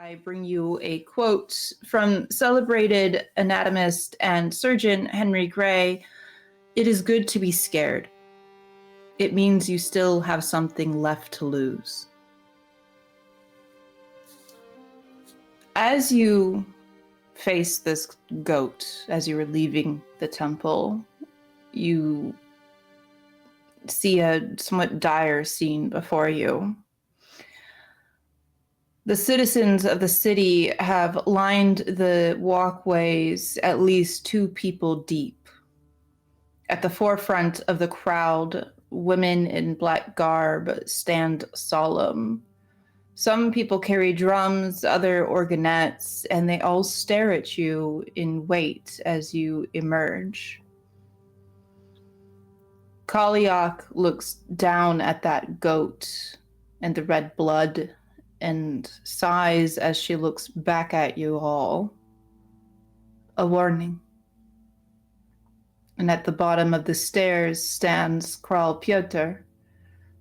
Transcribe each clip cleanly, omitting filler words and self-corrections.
I bring you a quote from celebrated anatomist and surgeon Henry Gray. It is good to be scared. It means you still have something left to lose. As you face this goat, as you were leaving the temple, you see a somewhat dire scene before you. The citizens of the city have lined the walkways at least 2 people deep. At the forefront of the crowd, women in black garb stand solemn. Some people carry drums, other organettes, and they all stare at you in wait as you emerge. Kaliak looks down at that goat and the red blood and sighs as she looks back at you all. A warning. And at the bottom of the stairs stands Craed-Pra,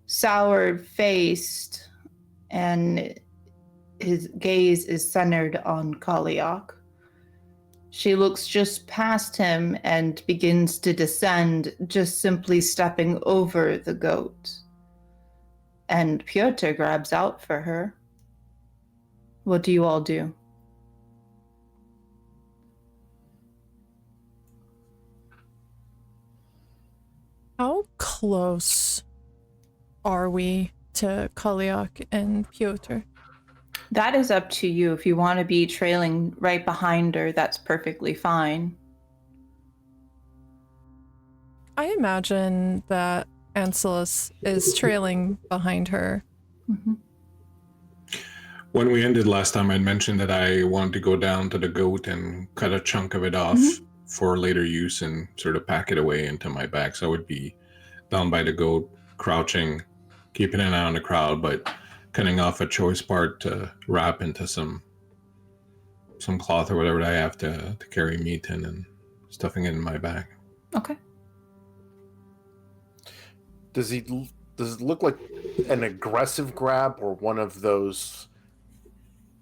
sour-faced, and his gaze is centered on Kaliak. She looks just past him and begins to descend, just simply stepping over the goat. And Piotr grabs out for her. What do you all do? How close are we to Kaliak and Piotr? That is up to you. If you want to be trailing right behind her, that's perfectly fine. I imagine that Anselus is trailing behind her. Mm-hmm. When we ended last time, I mentioned that I wanted to go down to the goat and cut a chunk of it off for later use and sort of pack it away into my bag. So I would be down by the goat, crouching, keeping an eye on the crowd, but cutting off a choice part to wrap into some cloth or whatever I have to carry meat in and stuffing it in my bag. Okay. Does it look like an aggressive grab or one of those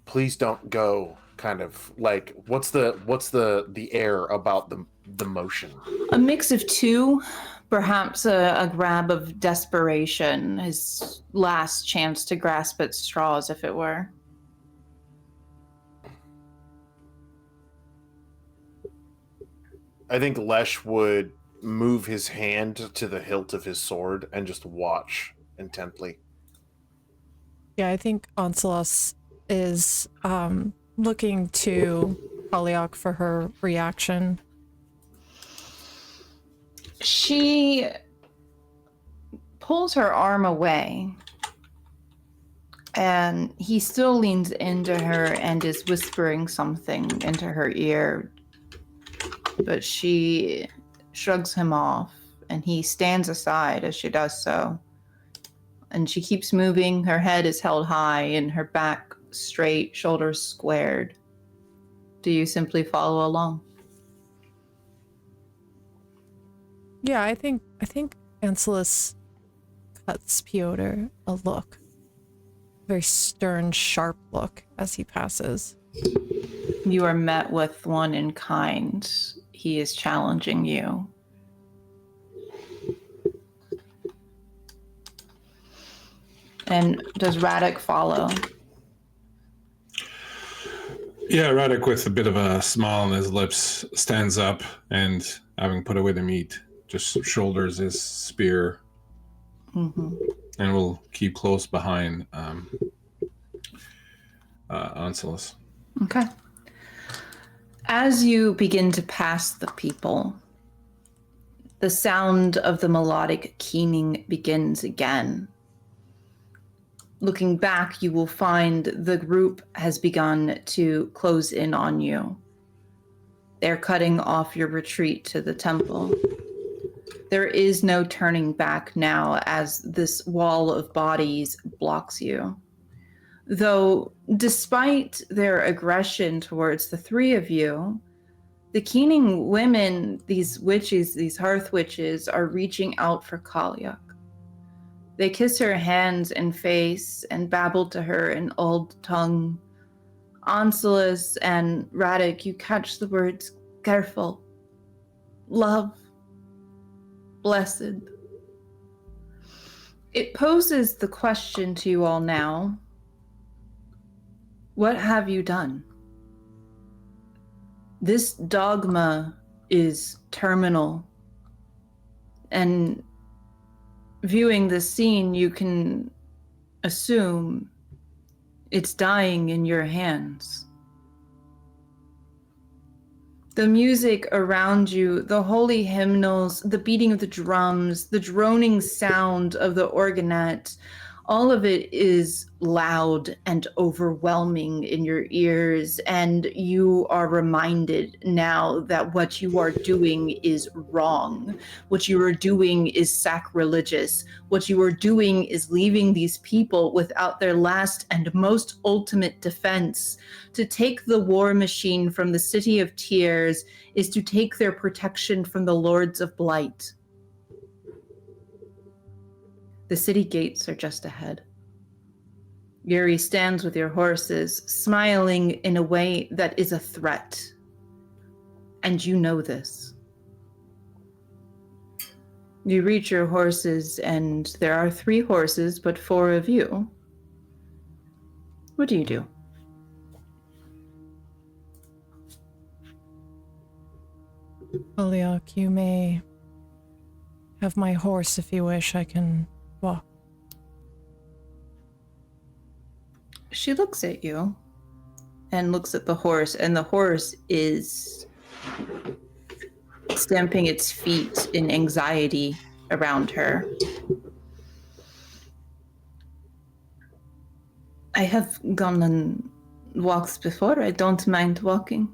please don't go kind of like what's the air about the motion? A mix of 2, perhaps a grab of desperation, his last chance to grasp at straws, if it were. I think Lesh would move his hand to the hilt of his sword and just watch intently. Yeah, I think Anselus is looking to Kaliak for her reaction. She pulls her arm away, and he still leans into her and is whispering something into her ear, but she shrugs him off, and he stands aside as she does so. And she keeps moving. Her head is held high and her back straight, shoulders squared. Do you simply follow along? Yeah, I think Anselus cuts Piotr a look. Very stern, sharp look as he passes. You are met with one in kind. He is challenging you. And does Radek follow? Yeah, Radek, with a bit of a smile on his lips, stands up and, having put away the meat, just shoulders his spear and will keep close behind Anselus. Okay. As you begin to pass the people, the sound of the melodic keening begins again. Looking back, you will find the group has begun to close in on you. They're cutting off your retreat to the temple. There is no turning back now as this wall of bodies blocks you. Though, despite their aggression towards the 3 of you, the keening women, these witches, these hearth witches, are reaching out for Kaliak. They kiss her hands and face and babble to her in old tongue, Onsilus and Radek, you catch the words careful, love, blessed. It poses the question to you all now. What have you done? This dogma is terminal. And viewing this scene, you can assume it's dying in your hands. The music around you, the holy hymnals, the beating of the drums, the droning sound of the organette, all of it is loud and overwhelming in your ears, and you are reminded now that what you are doing is wrong. What you are doing is sacrilegious. What you are doing is leaving these people without their last and most ultimate defense. To take the war machine from the City of Tears is to take their protection from the Lords of Blight. The city gates are just ahead. Yuri stands with your horses, smiling in a way that is a threat. And you know this. You reach your horses, and there are 3 horses, but 4 of you. What do you do? Kaliak, you may have my horse if you wish. I can walk. She looks at you and looks at the horse, and the horse is stamping its feet in anxiety around her. I have gone on walks before. I don't mind walking.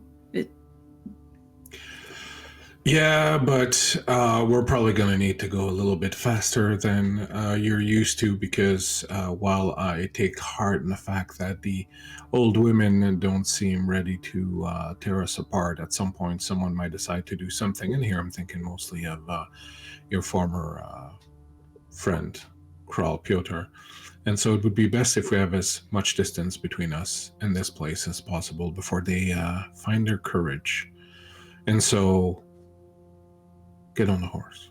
Yeah, but we're probably going to need to go a little bit faster than you're used to, because while I take heart in the fact that the old women don't seem ready to tear us apart, at some point someone might decide to do something. And here I'm thinking mostly of your former friend, Kral Piotr. And so it would be best if we have as much distance between us and this place as possible before they find their courage. And so get on the horse.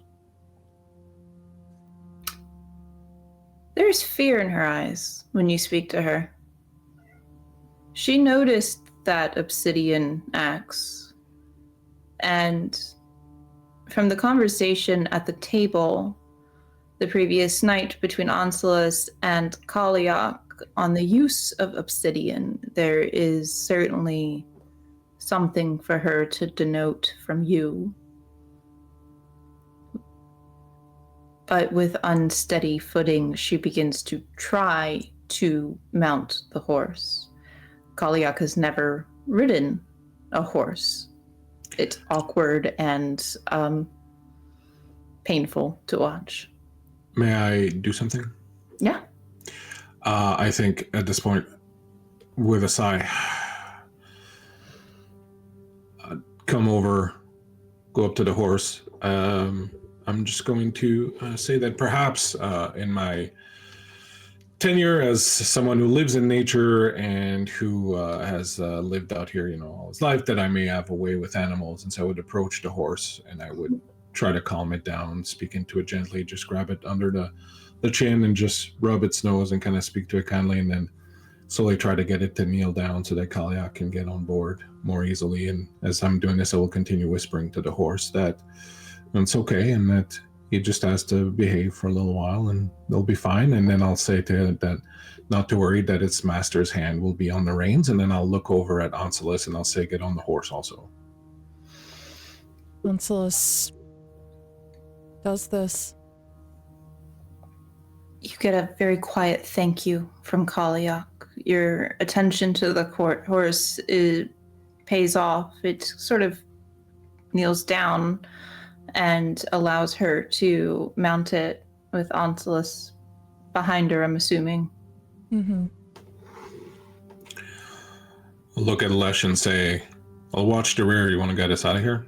There's fear in her eyes when you speak to her. She noticed that obsidian axe, and from the conversation at the table the previous night between Onsilus and Kaliak on the use of obsidian, there is certainly something for her to denote from you. But with unsteady footing, she begins to try to mount the horse. Kaliak has never ridden a horse. It's awkward and painful to watch. May I do something? Yeah. I think at this point, with a sigh, come over, go up to the horse. I'm just going to say that perhaps in my tenure as someone who lives in nature and who has lived out here, all his life, that I may have a way with animals. And so I would approach the horse and I would try to calm it down, speaking to it gently, just grab it under the chin and just rub its nose and kind of speak to it kindly, and then slowly try to get it to kneel down so that Kaliak can get on board more easily. And as I'm doing this, I will continue whispering to the horse that it's okay and that he just has to behave for a little while and they'll be fine. And then I'll say to it that not to worry, that its master's hand will be on the reins. And then I'll look over at Onsilus and I'll say, get on the horse also. Onsilus does this. You get a very quiet thank you from Kaliak. Your attention to the horse pays off. It sort of kneels down and allows her to mount it with Onsilus behind her, I'm assuming. Mm-hmm. I'll look at Lesh and say, I'll watch the rear. You want to get us out of here?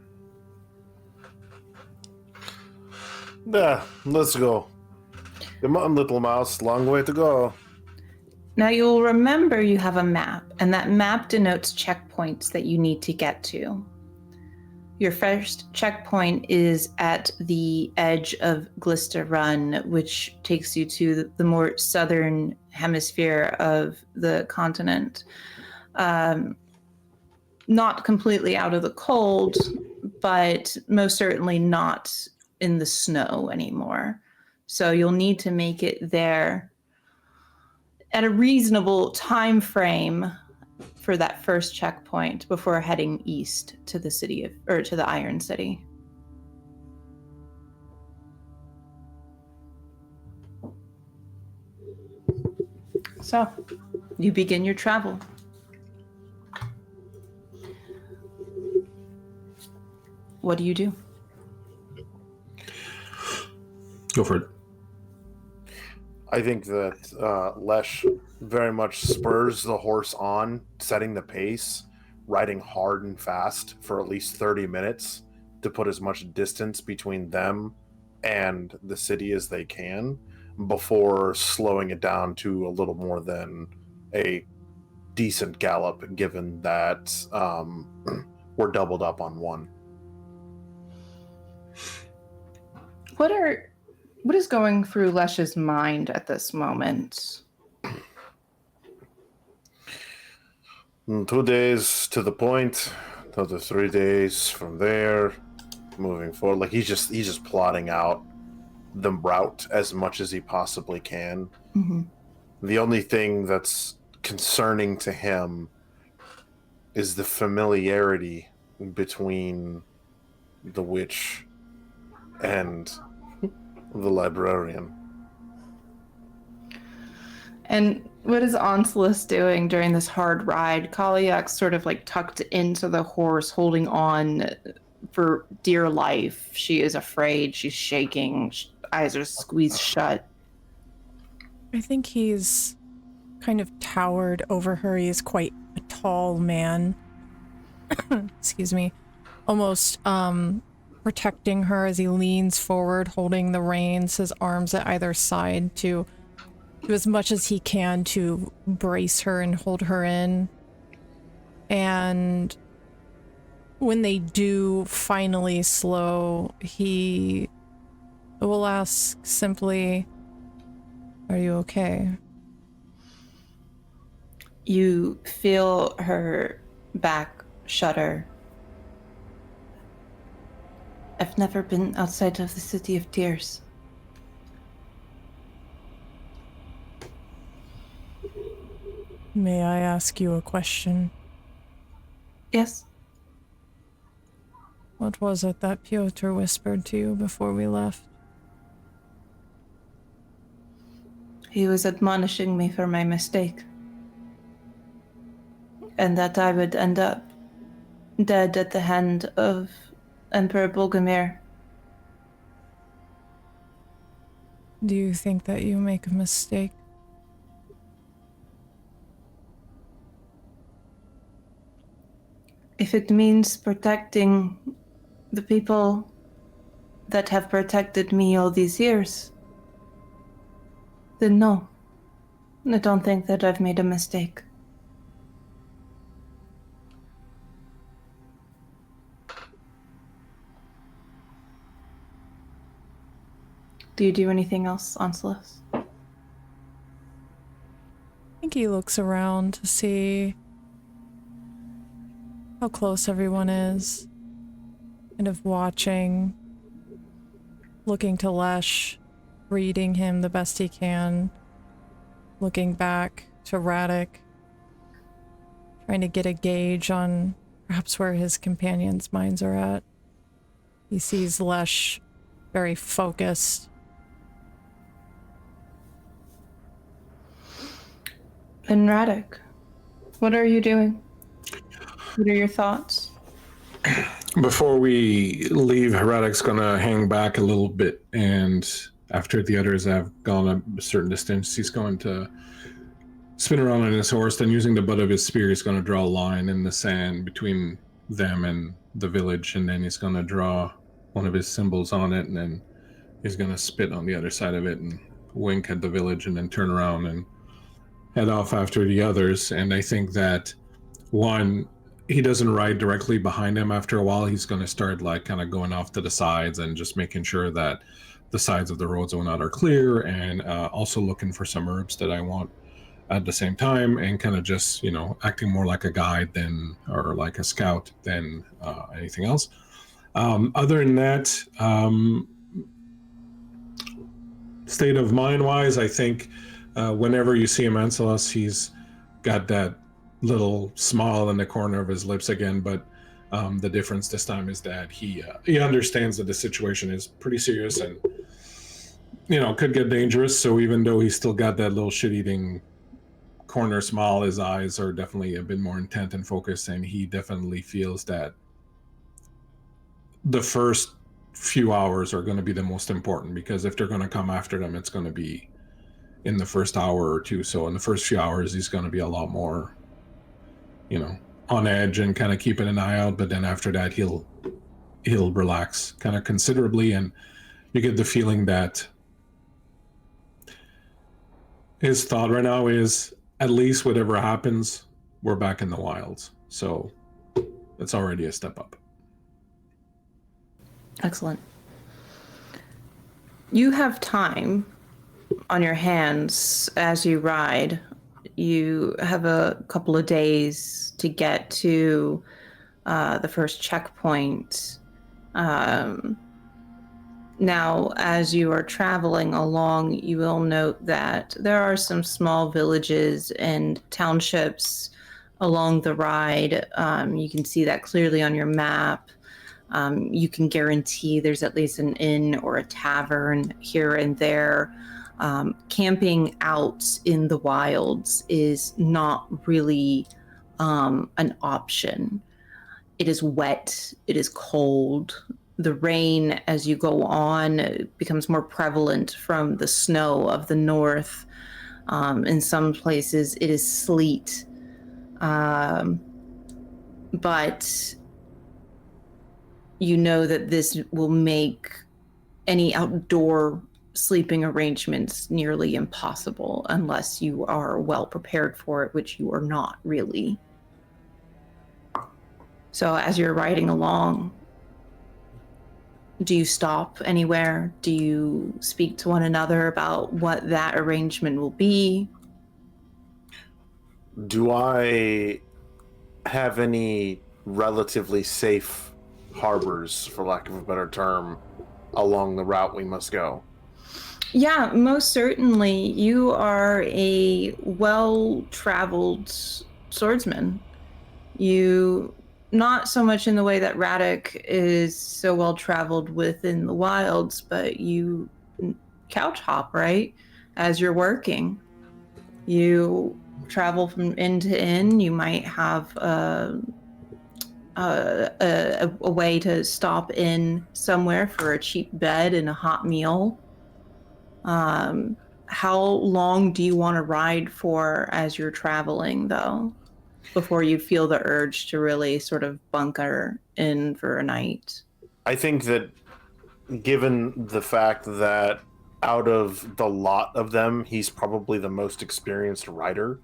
Yeah, let's go. Come on, little mouse. Long way to go. Now you'll remember you have a map, and that map denotes checkpoints that you need to get to. Your first checkpoint is at the edge of Glista Run, which takes you to the more southern hemisphere of the continent. Not completely out of the cold, but most certainly not in the snow anymore. So you'll need to make it there at a reasonable time frame for that first checkpoint before heading east to the to the Iron City. So, you begin your travel. What do you do? Go for it. I think that Lesh very much spurs the horse on, setting the pace, riding hard and fast for at least 30 minutes to put as much distance between them and the city as they can before slowing it down to a little more than a decent gallop, given that we're doubled up on one. What is going through Lesh's mind at this moment? 2 days to the point, another 3 days from there, moving forward. Like he's just plotting out the route as much as he possibly can. Mm-hmm. The only thing that's concerning to him is the familiarity between the witch and the librarian. And what is Onslus doing during this hard ride? Kaliak's sort of like tucked into the horse, holding on for dear life. She is afraid. She's shaking. Eyes are squeezed shut. I think he's kind of towered over her. He is quite a tall man. Excuse me. Almost protecting her as he leans forward, holding the reins, his arms at either side to do as much as he can to brace her and hold her in. And when they do finally slow, he will ask simply, "Are you okay?" You feel her back shudder. I've never been outside of the City of Tears. May I ask you a question? Yes. What was it that Piotr whispered to you before we left? He was admonishing me for my mistake. And that I would end up dead at the hand of Emperor Bogumir. Do you think that you make a mistake? If it means protecting the people that have protected me all these years, then no. I don't think that I've made a mistake. Do you do anything else, Onslus? I think he looks around to see how close everyone is, kind of watching, looking to Lesh, reading him the best he can, looking back to Radek, trying to get a gauge on perhaps where his companions' minds are at. He sees Lesh very focused. And Radek, what are you doing? What are your thoughts? Before we leave, Radek's gonna hang back a little bit, and after the others have gone a certain distance, he's going to spin around on his horse, then using the butt of his spear, he's going to draw a line in the sand between them and the village, and then he's going to draw one of his symbols on it, and then he's going to spit on the other side of it and wink at the village, and then turn around and head off after the others. And I think that one, he doesn't ride directly behind him. After a while, he's going to start like kind of going off to the sides and just making sure that the sides of the road zone out are clear, and also looking for some herbs that I want at the same time, and kind of just, acting more like a guide than, or like a scout than anything else. Other than that, state of mind wise, I think whenever you see him, Ancelos, he's got that little smile in the corner of his lips again, but the difference this time is that he understands that the situation is pretty serious and could get dangerous. So even though he's still got that little shit-eating corner smile, his eyes are definitely a bit more intent and focused, and he definitely feels that the first few hours are going to be the most important, because if they're going to come after them, it's going to be in the first hour or two. So in the first few hours, he's going to be a lot more on edge and kind of keeping an eye out, but then after that he'll relax kind of considerably, and you get the feeling that his thought right now is, at least whatever happens, we're back in the wilds. So it's already a step up. Excellent. You have time on your hands as you ride. You have a couple of days to get to the first checkpoint. Now, as you are traveling along, you will note that there are some small villages and townships along the ride. You can see that clearly on your map. You can guarantee there's at least an inn or a tavern here and there. Camping out in the wilds is not really an option. It is wet, it is cold. The rain, as you go on, becomes more prevalent from the snow of the north. In some places, it is sleet. But you know that this will make any outdoor sleeping arrangements nearly impossible unless you are well prepared for it, which you are not really. So as you're riding along, do you stop anywhere? Do you speak to one another about what that arrangement will be? Do I have any relatively safe harbors, for lack of a better term, along the route we must go? Yeah, most certainly. You are a well-traveled swordsman. You, not so much in the way that Radek is so well-traveled within the wilds, but you couch hop, right? As you're working. You travel from inn to inn. You might have a way to stop in somewhere for a cheap bed and a hot meal. How long do you want to ride for as you're traveling, though, before you feel the urge to really sort of bunker in for a night? I think that given the fact that out of the lot of them, he's probably the most experienced rider,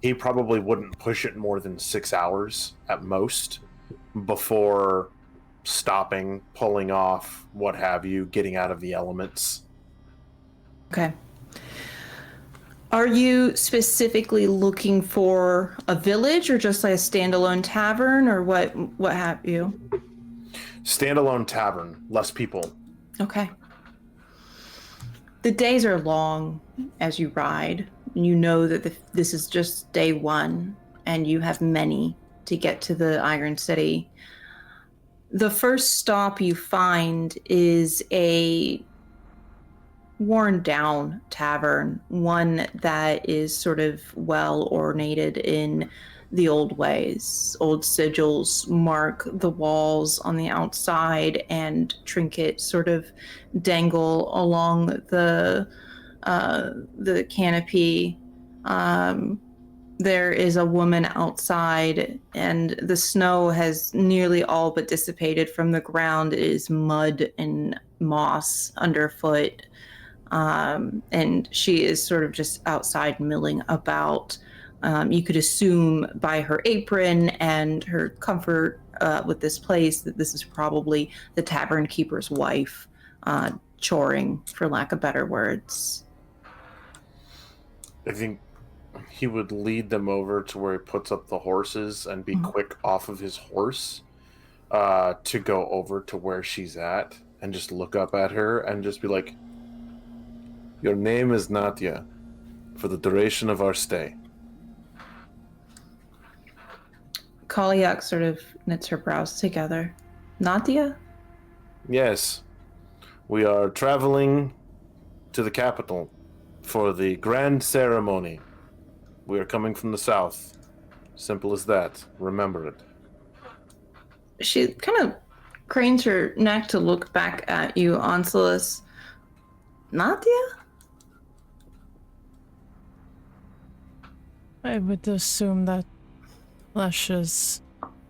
he probably wouldn't push it more than 6 hours at most before stopping, pulling off, what have you, getting out of the elements. Okay. Are you specifically looking for a village or just like a standalone tavern, or what have you? Standalone tavern, less people. Okay. The days are long as you ride. You know that this is just day one, and you have many to get to the Iron City. The first stop you find is a worn down tavern, one that is sort of well ornated in the old ways. Old sigils mark the walls on the outside, and trinkets sort of dangle along the canopy. There is a woman outside, and the snow has nearly all but dissipated from the ground. It is mud and moss underfoot. and she is sort of just outside milling about. You could assume by her apron and her comfort with this place that this is probably the tavern keeper's wife, choring, for lack of better words. I think he would lead them over to where he puts up the horses and be quick off of his horse to go over to where she's at and just look up at her and just be like, "Your name is Nadia for the duration of our stay." Kaliak sort of knits her brows together. Nadia? Yes. We are traveling to the capital for the grand ceremony. We are coming from the south. Simple as that. Remember it. She kind of cranes her neck to look back at you, Onsilus. Nadia? I would assume that Lesh is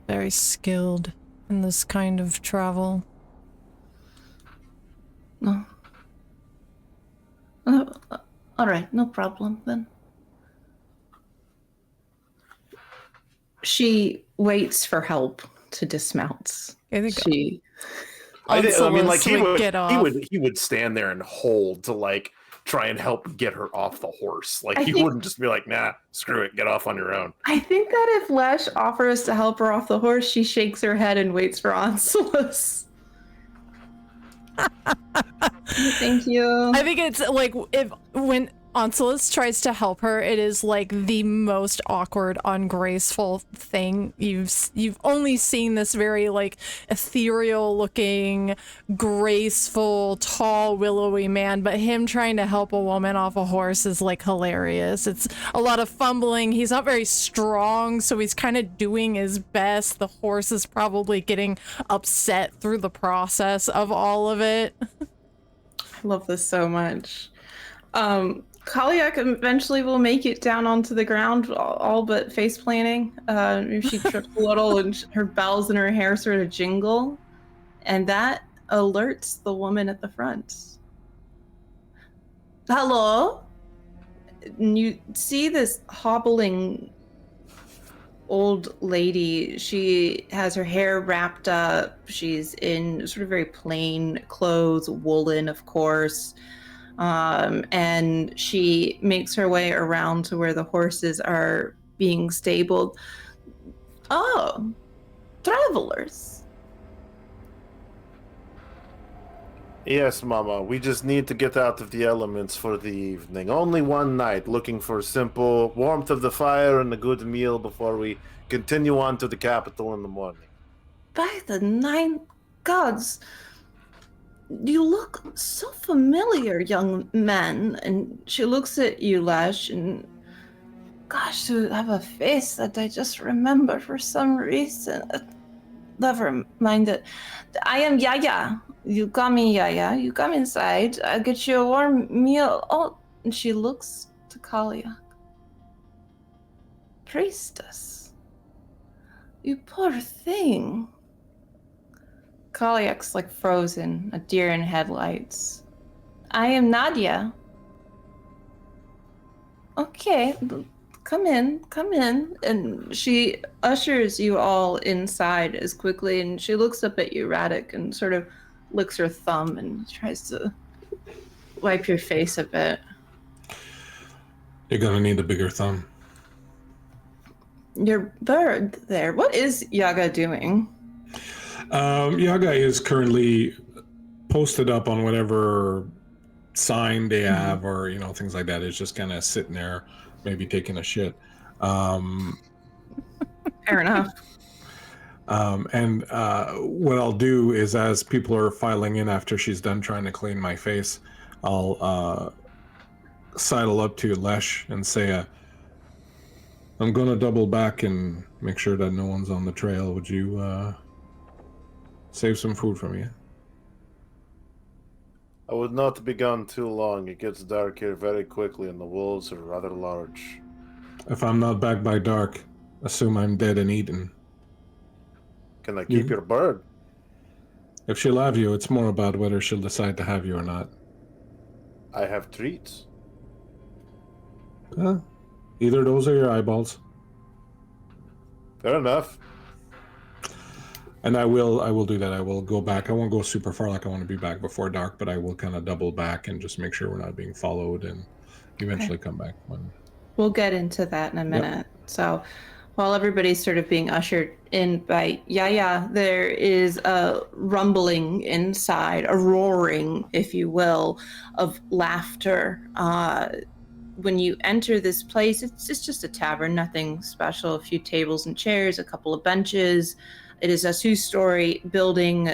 very skilled in this kind of travel. No. All right, no problem then. She waits for help to dismount. I think She I mean, like get off. he would stand there and hold to like try and help get her off the horse. Like he wouldn't just be like, "Nah, screw it, get off on your own." I think that if Lesh offers to help her off the horse, she shakes her head and waits for Onsilus. Thank you. I think it's like when Onsilus tries to help her, it is like the most awkward, ungraceful thing. You've only seen this very like ethereal looking, graceful, tall, willowy man, but him trying to help a woman off a horse is like hilarious. It's a lot of fumbling. He's not very strong, so he's kind of doing his best. The horse is probably getting upset through the process of all of it. I love this so much. Kaliak eventually will make it down onto the ground, all but face planting. She trips a little and her bells in her hair sort of jingle, and that alerts the woman at the front. Hello? And you see this hobbling old lady. She has her hair wrapped up. She's in sort of very plain clothes, woolen, of course. And she makes her way around to where the horses are being stabled. Oh, travelers. Yes, Mama. We just need to get out of the elements for the evening. Only one night, looking for simple warmth of the fire and a good meal before we continue on to the capital in the morning. By the 9 gods. You look so familiar, young man. And she looks at you, Lash, and gosh, you have a face that I just remember for some reason. Never mind it. I am Yaya. You call me Yaya. You come inside. I'll get you a warm meal. Oh, and she looks to Kaliak. Priestess. You poor thing. Kaliak's like frozen, a deer in headlights. I am Nadia. Okay, come in. And she ushers you all inside as quickly, and she looks up at you, Radek, and sort of licks her thumb and tries to wipe your face a bit. You're gonna need a bigger thumb. Your bird there. What is Yaga doing? Yaga is currently posted up on whatever sign they have, or things like that. It's just kind of sitting there, maybe taking a shit. Fair enough. And what I'll do is, as people are filing in after she's done trying to clean my face, I'll sidle up to Lesh and say, I'm going to double back and make sure that no one's on the trail. Would you save some food for me? I would not be gone too long. It gets dark here very quickly, and the wolves are rather large. If I'm not back by dark, assume I'm dead and eaten. Can I keep your bird? If she'll have you, it's more about whether she'll decide to have you or not. I have treats. Either those or your eyeballs. Fair enough. And I will do that. I will go back. I won't go super far, like I want to be back before dark, but I will kind of double back and just make sure we're not being followed, and eventually come back when. We'll get into that in a minute. So while everybody's sort of being ushered in by Yaya, there is a rumbling inside, a roaring, if you will, of laughter. When you enter this place, it's just a tavern, nothing special. A few tables and chairs, a couple of benches. It is a 2-story building,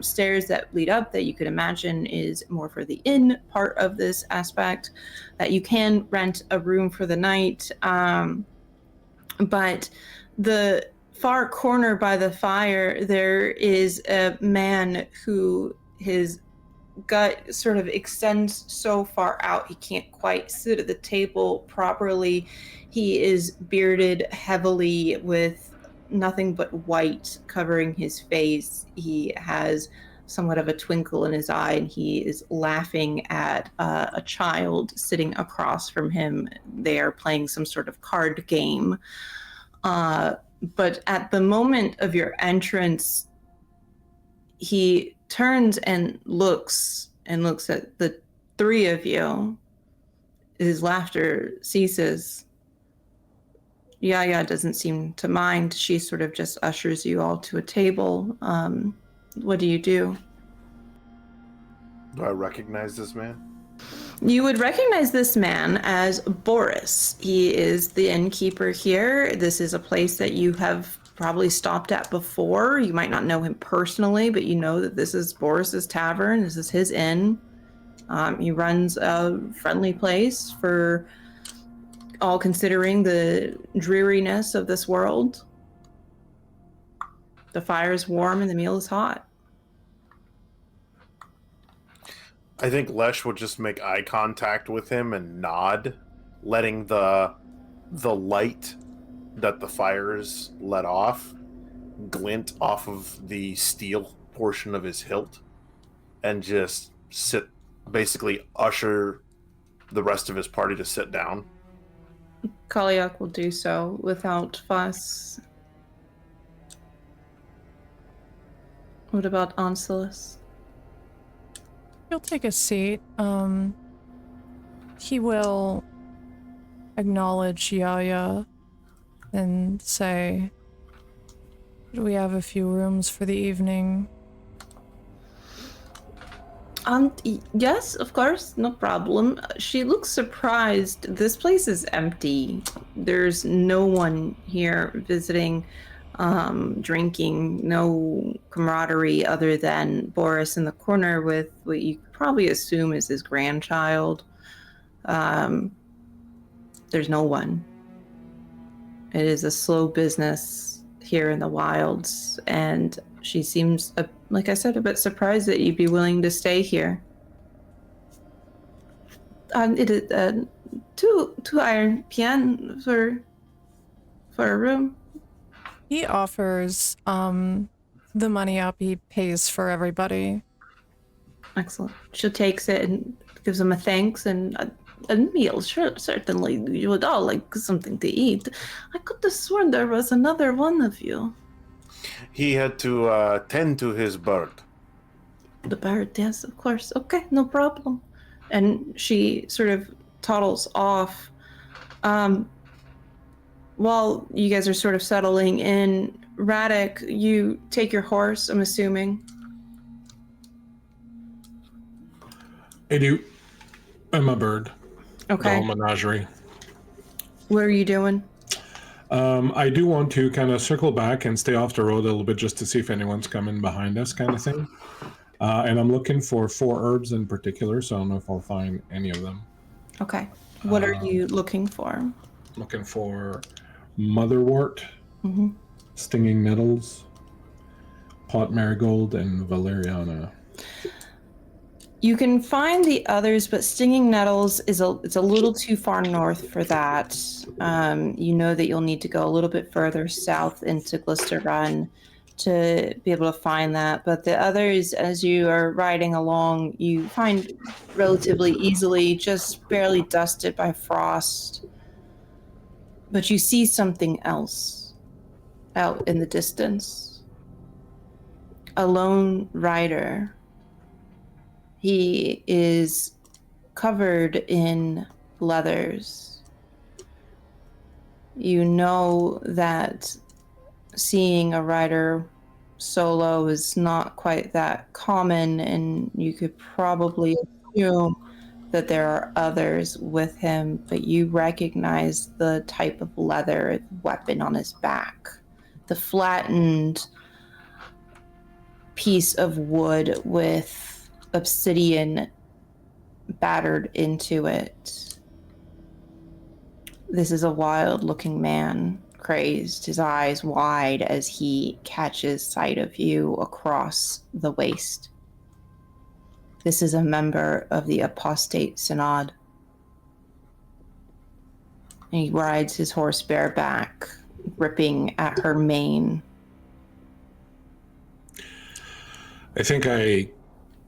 stairs that lead up that you could imagine is more for the inn part of this aspect, that you can rent a room for the night. But the far corner by the fire, there is a man who his gut sort of extends so far out he can't quite sit at the table properly. He is bearded heavily with nothing but white covering his face. He has somewhat of a twinkle in his eye, and he is laughing at a child sitting across from him. They are playing some sort of card game. But at the moment of your entrance, he turns and looks at the three of you. His laughter ceases. Yaya doesn't seem to mind. She sort of just ushers you all to a table. What do you do? Do I recognize this man? You would recognize this man as Boris. He is the innkeeper here. This is a place that you have probably stopped at before. You might not know him personally, but you know that this is Boris's tavern. This is his inn. He runs a friendly place for all considering the dreariness of this world. The fire is warm and the meal is hot. I think Lesh would just make eye contact with him and nod, letting the light that the fires let off glint off of the steel portion of his hilt, and just basically usher the rest of his party to sit down. Kaliak will do so without fuss. What about Onsilis? He'll take a seat. He will acknowledge Yaya and say, "Do we have a few rooms for the evening?" Yes, of course, no problem. She looks surprised. This place is empty. There's no one here visiting, drinking, no camaraderie other than Boris in the corner with what you probably assume is his grandchild. There's no one. It is a slow business here in the wilds, and she seems, like I said, a bit surprised that you'd be willing to stay here. It is two iron pian for a room. He offers the money up. He pays for everybody. Excellent. She takes it and gives him a thanks and a meal. Sure, certainly, you would all like something to eat. I could have sworn there was another one of you. He had to tend to his bird. The bird, yes, of course. Okay, no problem. And she sort of toddles off. While you guys are sort of settling in, Radek, you take your horse, I'm assuming. I do. I'm a bird. Okay. The whole menagerie. What are you doing? I do want to kind of circle back and stay off the road a little bit just to see if anyone's coming behind us, kind of thing. And I'm looking for 4 herbs in particular, so I don't know if I'll find any of them. Okay. What are you looking for? Looking for motherwort, stinging nettles, pot marigold, and valeriana. You can find the others, but stinging nettles it's a little too far north for that. You know that you'll need to go a little bit further south into Glister Run to be able to find that, but the others, as you are riding along, you find relatively easily, just barely dusted by frost. But you see something else out in the distance. A lone rider. He is covered in leathers. You know that seeing a rider solo is not quite that common, and you could probably assume that there are others with him, but you recognize the type of leather weapon on his back. The flattened piece of wood with obsidian battered into it. This is a wild-looking man, crazed, his eyes wide as he catches sight of you across the waste. This is a member of the apostate synod. And he rides his horse bareback, gripping at her mane. I think I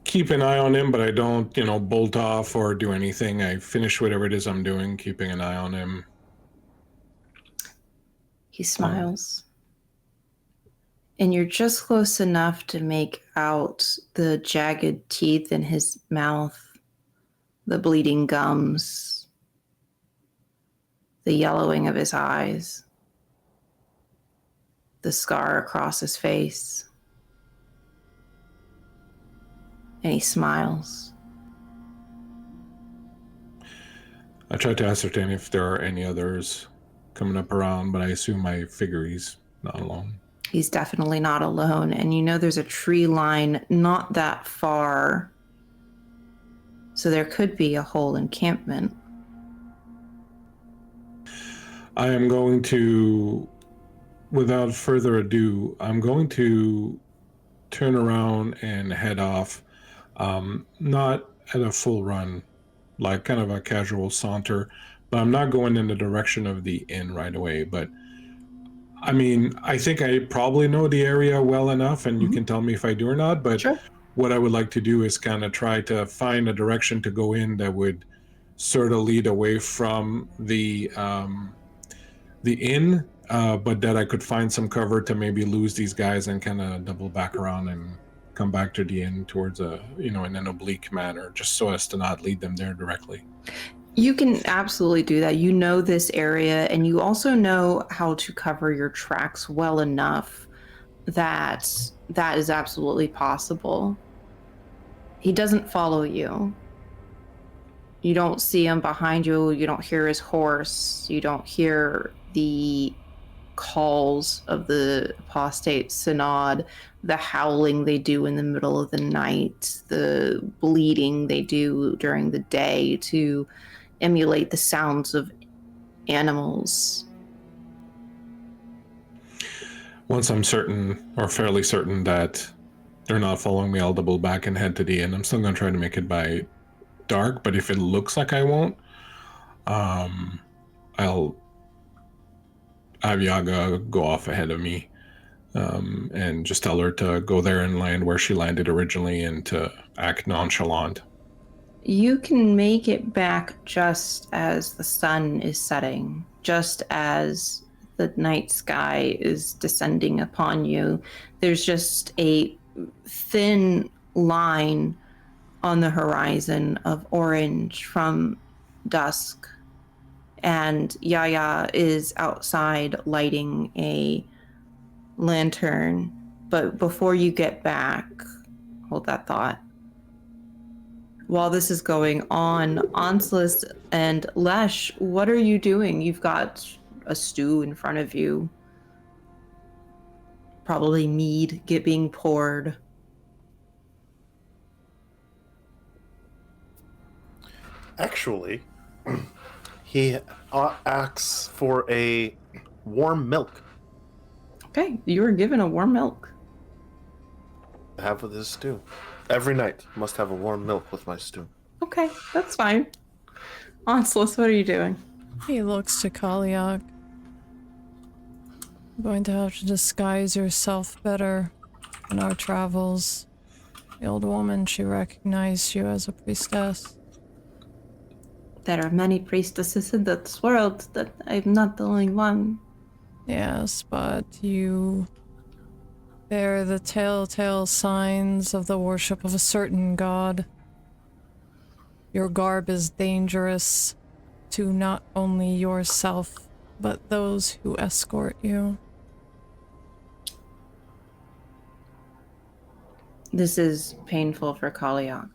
keep an eye on him, but I don't, bolt off or do anything. I finish whatever it is I'm doing, keeping an eye on him. He smiles. And you're just close enough to make out the jagged teeth in his mouth, the bleeding gums, the yellowing of his eyes, the scar across his face. And he smiles. I try to ascertain if there are any others coming up around, but I assume I figure he's not alone. He's definitely not alone. And you know there's a tree line not that far. So there could be a whole encampment. I am going to, without further ado, I'm going to turn around and head off. Not at a full run, like kind of a casual saunter, but I'm not going in the direction of the inn right away. But I mean, I think I probably know the area well enough, and you can tell me if I do or not. But Sure. What I would like to do is kind of try to find a direction to go in that would sort of lead away from the inn, but that I could find some cover to maybe lose these guys and kind of double back around and come back to the inn towards in an oblique manner, just so as to not lead them there directly. You can absolutely do that. You know this area, and you also know how to cover your tracks well enough that that is absolutely possible. He doesn't follow you. You don't see him behind you. You don't hear his horse. You don't hear the calls of the apostate synod, the howling they do in the middle of the night, the bleeding they do during the day to emulate the sounds of animals. Once I'm certain, or fairly certain, that they're not following me, I'll double back and head to the inn. I'm still going to try to make it by dark, but if it looks like I won't, I'll have Yaga go off ahead of me, and just tell her to go there and land where she landed originally and to act nonchalant. You can make it back just as the sun is setting, just as the night sky is descending upon you. There's just a thin line on the horizon of orange from dusk. And Yaya is outside lighting a lantern. But before you get back, hold that thought. While this is going on, Onslus and Lesh, what are you doing? You've got a stew in front of you. Probably mead being poured. Actually, he asks for a warm milk. Okay, you were given a warm milk. Have with his stew. Every night, must have a warm milk with my stew. Okay, that's fine. Onslus, what are you doing? He looks to Kalyak. I'm going to have to disguise yourself better in our travels. The old woman, she recognized you as a priestess. There are many priestesses in this world, that I'm not the only one. Yes, but you bear the telltale signs of the worship of a certain god. Your garb is dangerous to not only yourself, but those who escort you. This is painful for Kalyak,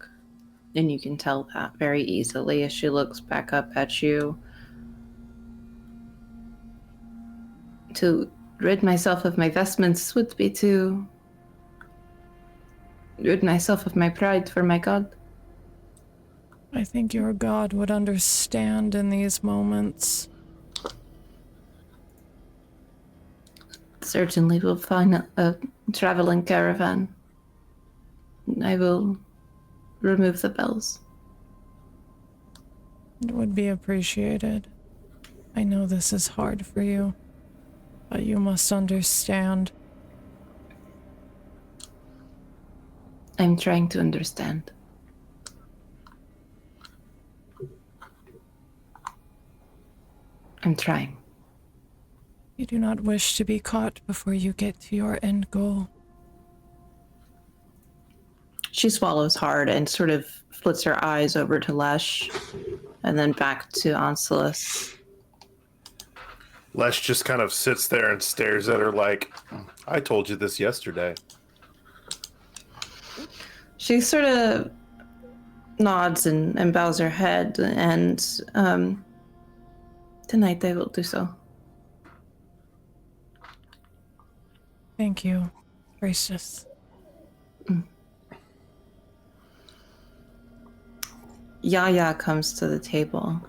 and you can tell that very easily as she looks back up at you. To rid myself of my vestments would be to rid myself of my pride for my god. I think your god would understand in these moments. Certainly will find a traveling caravan. I will remove the bells. It would be appreciated. I know this is hard for you, but you must understand. I'm trying to understand. I'm trying. You do not wish to be caught before you get to your end goal. She swallows hard and sort of flits her eyes over to Lesh and then back to Onsilus. Lesh just kind of sits there and stares at her like, I told you this yesterday. She sort of nods and bows her head, and tonight I will do so. Thank you, gracious. Yaya comes to the table.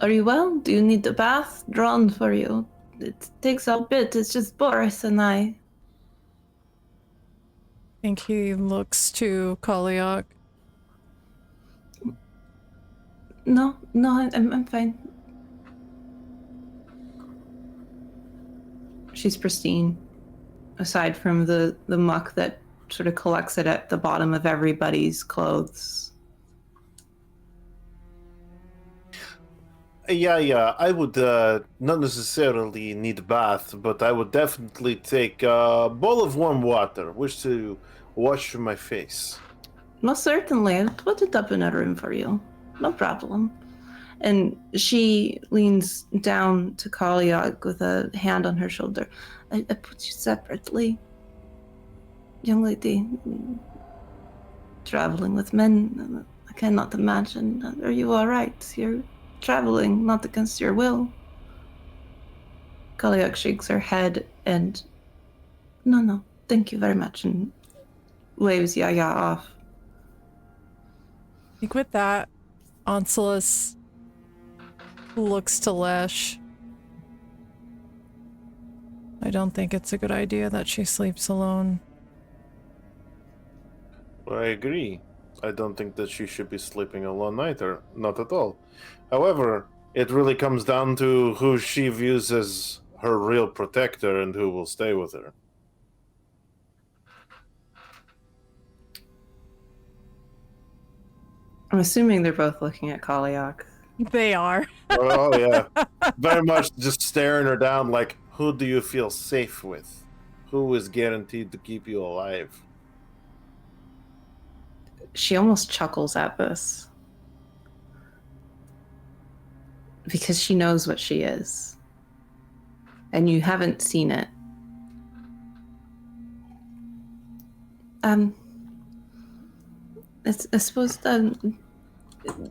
Are you well? Do you need a bath drawn for you? It takes a bit. It's just Boris and I. I think he looks to Kalyak. No, I'm fine. She's pristine, aside from the muck that sort of collects it at the bottom of everybody's clothes. Yeah, I would not necessarily need a bath, but I would definitely take a bowl of warm water. Wish to wash my face. Most certainly, I'll put it up in a room for you. No problem. And she leans down to Kalyak with a hand on her shoulder. I put you separately. Young lady, traveling with men, I cannot imagine. Are you all right? You're traveling, not against your will. Kalyak shakes her head and, no, thank you very much, and waves Yaya off. I think with that, Onsilus looks to Lesh. I don't think it's a good idea that she sleeps alone. I agree. I don't think that she should be sleeping alone either. Not at all. However, it really comes down to who she views as her real protector and who will stay with her. I'm assuming they're both looking at Kalyak. They are. Oh, yeah. Very much just staring her down like, who do you feel safe with? Who is guaranteed to keep you alive? She almost chuckles at this. Because she knows what she is. And you haven't seen it. I suppose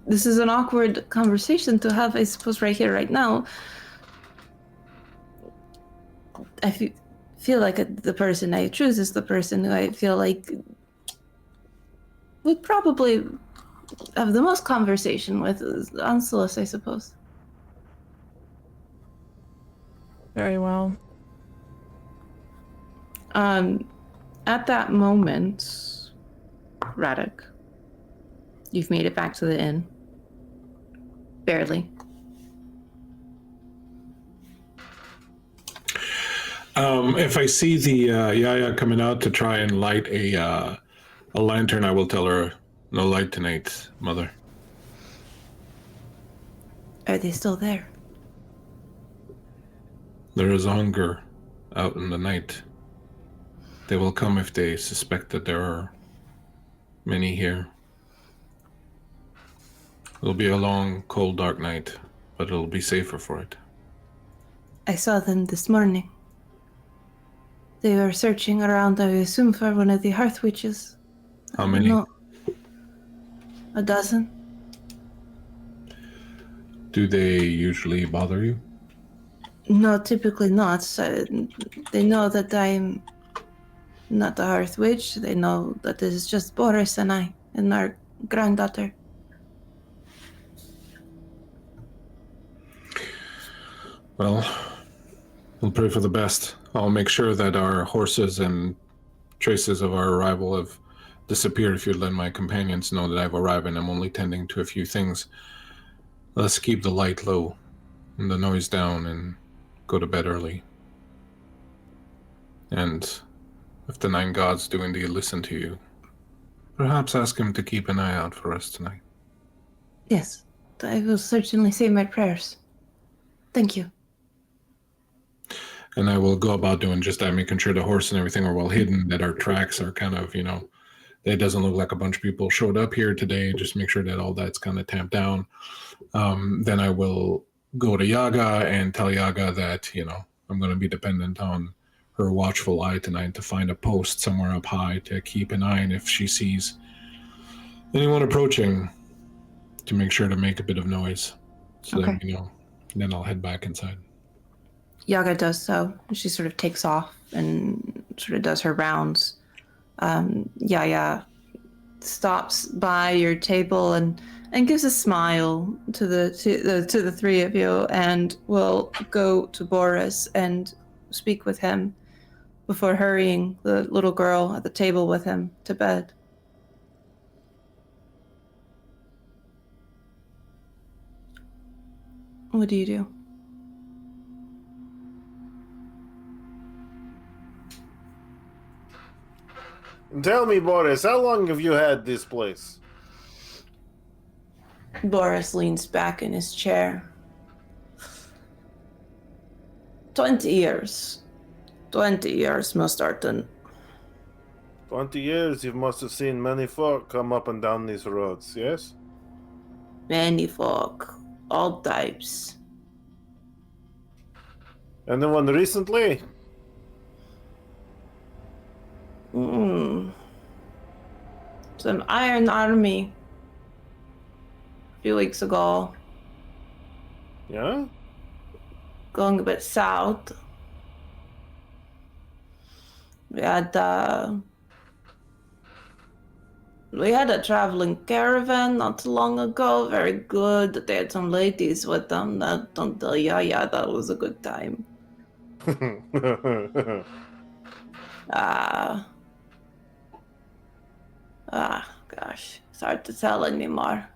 this is an awkward conversation to have, I suppose, right here, right now. I feel like the person I choose is the person who I feel like would probably have the most conversation with Onsilus, I suppose. Very well. At that moment, Radek, you've made it back to the inn. Barely. If I see the Yaya coming out to try and light a lantern, I will tell her, no light tonight, Mother. Are they still there? There is hunger out in the night. They will come if they suspect that there are many here. It'll be a long, cold, dark night, but it'll be safer for it. I saw them this morning. They were searching around, I assume, for one of the hearth witches. How many? No. A dozen. Do they usually bother you? No, typically not. So they know that I'm not the hearth witch. They know that this is just Boris and I and our granddaughter. Well, we'll pray for the best. I'll make sure that our horses and traces of our arrival have disappeared if you'd let my companions know that I've arrived and I'm only tending to a few things. Let's keep the light low and the noise down and go to bed early. And if the Nine Gods do indeed listen to you, perhaps ask him to keep an eye out for us tonight. Yes, I will certainly say my prayers. Thank you. And I will go about doing just that, making sure the horse and everything are well hidden, that our tracks are kind of, it doesn't look like a bunch of people showed up here today. Just make sure that all that's kind of tamped down. Then I will go to Yaga and tell Yaga that, I'm going to be dependent on her watchful eye tonight to find a post somewhere up high to keep an eye on if she sees anyone approaching, to make sure to make a bit of noise so that we know. And then I'll head back inside. Yaga does so. She sort of takes off and sort of does her rounds. Yaya stops by your table and gives a smile to the three of you, and will go to Boris and speak with him before hurrying the little girl at the table with him to bed. What do you do? Tell me, Boris, how long have you had this place? Boris leans back in his chair. 20 years. 20 years, most certain. 20 years, you must have seen many folk come up and down these roads, yes? Many folk. All types. Anyone recently? Some Iron Army. A few weeks ago. Yeah? Going a bit south. We had a traveling caravan not too long ago. Very good. They had some ladies with them. Don't tell Yaya, that was a good time. Gosh, it's hard to tell anymore.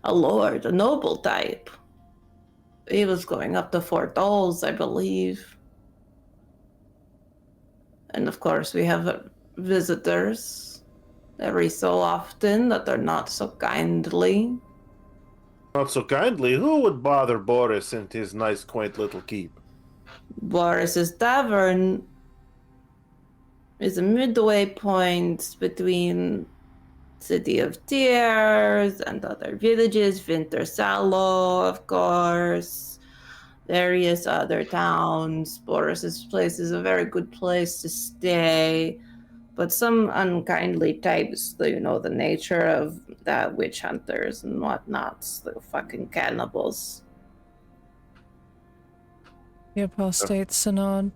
A lord, a noble type. He was going up to foothills, I believe. And of course, we have visitors every so often that are not so kindly. Not so kindly? Who would bother Boris and his nice, quaint little keep? Boris's tavern is a midway point between City of Tears and other villages, Vintersalo, of course, various other towns. Boris's place is a very good place to stay, but some unkindly types, the nature of the witch hunters and whatnots, the fucking cannibals. The apostate synod.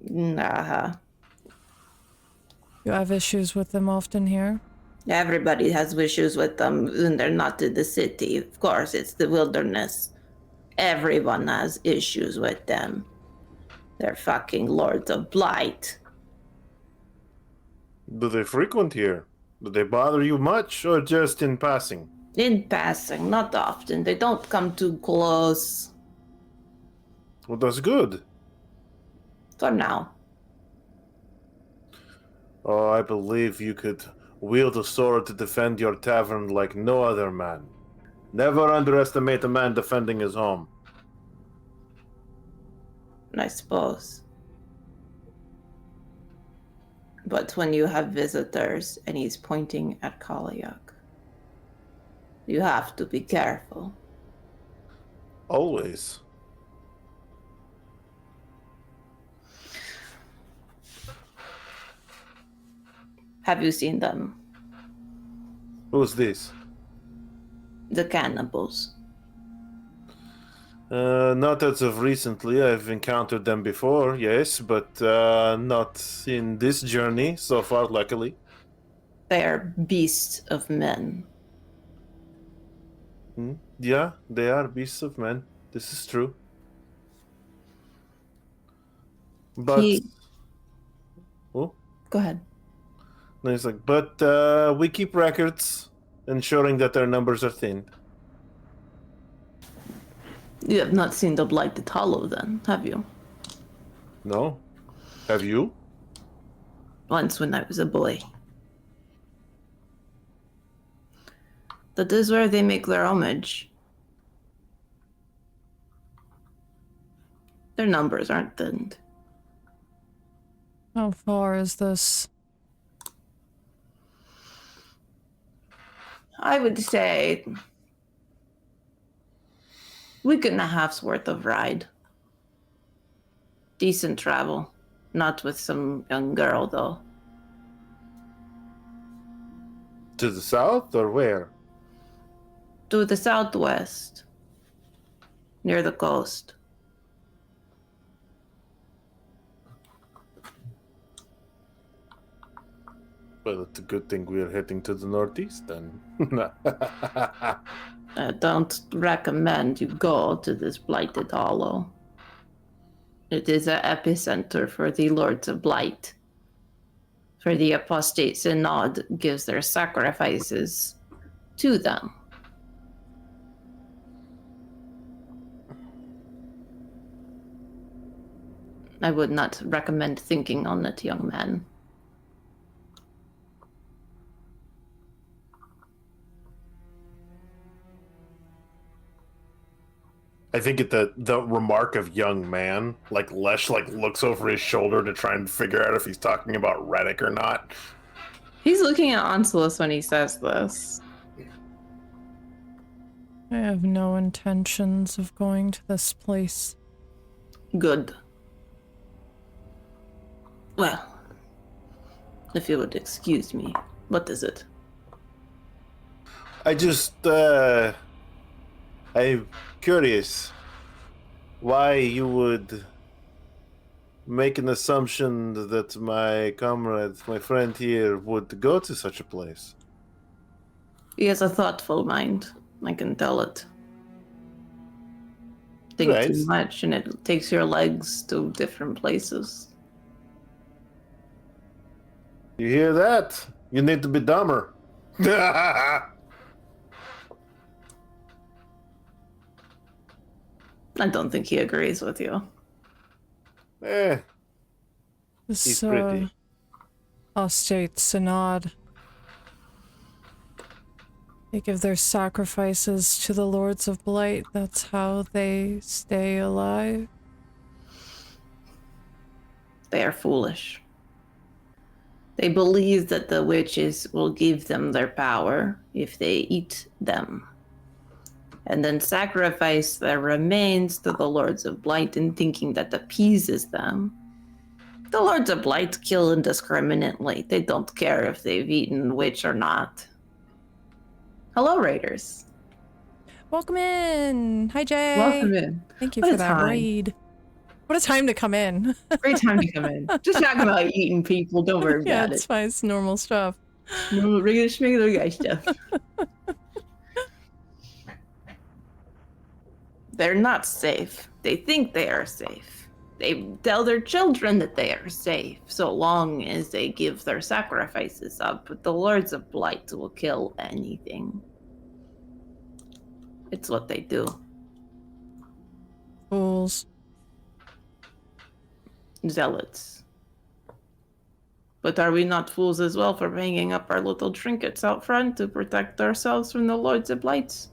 Nah. You have issues with them often here? Everybody has issues with them when they're not in the city. Of course, it's the wilderness. Everyone has issues with them. They're fucking Lords of Blight. Do they frequent here? Do they bother you much, or just in passing? In passing, not often. They don't come too close. Well, that's good. For now. Oh, I believe you could wield a sword to defend your tavern like no other man. Never underestimate a man defending his home. I suppose. But when you have visitors, and he's pointing at Kaliak, you have to be careful. Always. Have you seen them? Who's this? The cannibals. Not as of recently. I've encountered them before, yes, but not in this journey so far, luckily. They are beasts of men. Yeah, they are beasts of men. This is true. But... Oh? Go ahead. No, he's like, but we keep records ensuring that their numbers are thinned. You have not seen the Blighted Hollow then, have you? No? Have you? Once when I was a boy. That is where they make their homage. Their numbers aren't thinned. How far is this? I would say week and a half's worth of ride. Decent travel. Not with some young girl, though. To the south or where? To the southwest. Near the coast. Well, it's a good thing we're heading to the northeast then. I don't recommend you go to this Blighted Hollow. It is an epicenter for the Lords of Blight. For the apostate synod gives their sacrifices to them. I would not recommend thinking on it, young man. I think at the remark of young man, like Lesh looks over his shoulder to try and figure out if he's talking about Reddick or not. He's looking at Onslaught when he says this. I have no intentions of going to this place. Good. Well, if you would excuse me, what is it? I just, I'm curious why you would make an assumption that my comrade, my friend here, would go to such a place. He has a thoughtful mind. I can tell it. Think Right. too much, and it takes your legs to different places. You hear that? You need to be dumber. I don't think he agrees with you. He's This pretty. Apostate synod. They give their sacrifices to the Lords of Blight. That's how they stay alive. They are foolish. They believe that the witches will give them their power if they eat them, and then sacrifice their remains to the Lords of Blight in thinking that appeases them. The Lords of Blight kill indiscriminately. They don't care if they've eaten witch or not. Hello, Raiders. Welcome in! Hi, Jay! Welcome in. Thank you What for a that time. raid. What a time to come in. Great time to come in. Just talking about eating people. Don't worry Yeah, about it's it. fine. It's normal stuff. No regular guy stuff. They're not safe. They think they are safe. They tell their children that they are safe, so long as they give their sacrifices up. But the Lords of Blight will kill anything. It's what they do. Fools. zealots. But are we not fools as well for hanging up our little trinkets out front to protect ourselves from the Lords of Blight?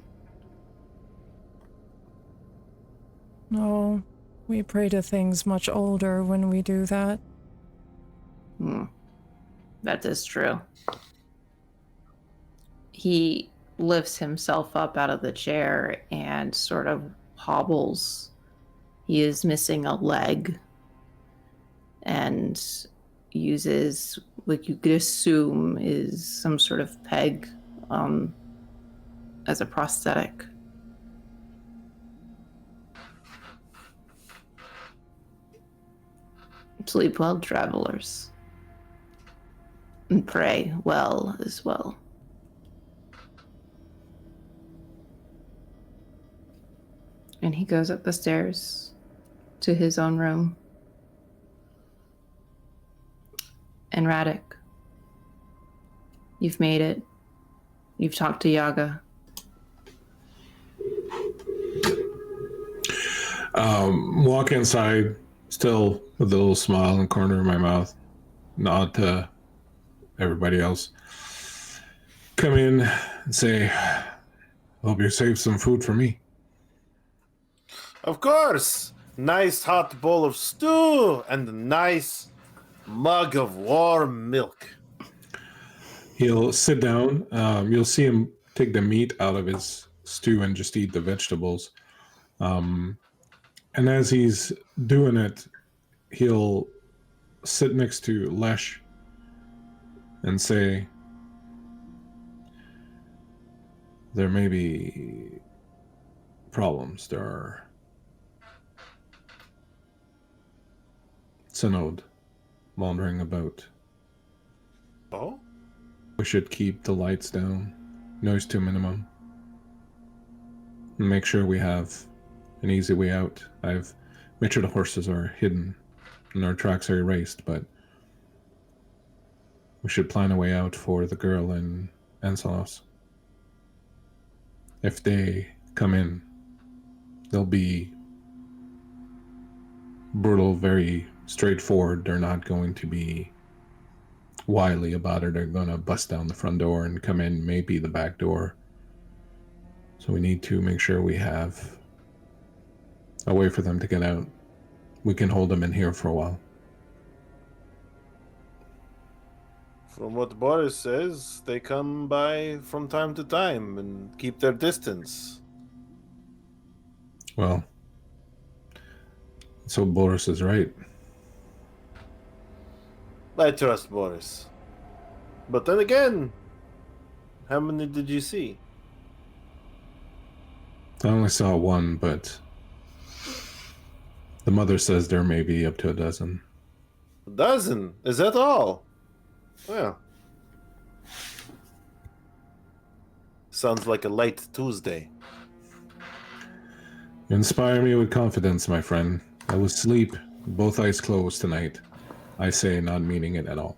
No, we pray to things much older when we do that. That is true. He lifts himself up out of the chair and sort of hobbles. He is missing a leg and uses, like you could assume, is some sort of peg as a prosthetic. Sleep well, travelers. And pray well as well. And he goes up the stairs to his own room. And Radek, you've made it. You've talked to Yaga. Walk inside, still with a little smile in the corner of my mouth. Nod to everybody else. Come in and say, hope you saved some food for me. Of course! Nice hot bowl of stew and a nice mug of warm milk. He'll sit down. You'll see him take the meat out of his stew and just eat the vegetables. And as he's doing it, he'll sit next to Lesh and say, there may be problems. There are Synod wandering about. Oh? We should keep the lights down, noise to a minimum, and make sure we have an easy way out. I've made sure the horses are hidden and our tracks are erased, but we should plan a way out for the girl and Anselos. If they come in, they'll be brutal, very straightforward. They're not going to be wily about it. They're going to bust down the front door and come in, maybe the back door. So we need to make sure we have a way for them to get out. We can hold them in here for a while. From what Boris says, they come by from time to time and keep their distance. Well, so Boris is right. I trust Boris. But then again, how many did you see? I only saw one, but the mother says there may be up to a dozen. A dozen? Is that all? Well, sounds like a late Tuesday. You inspire me with confidence, my friend. I will sleep, both eyes closed tonight. I say, not meaning it at all.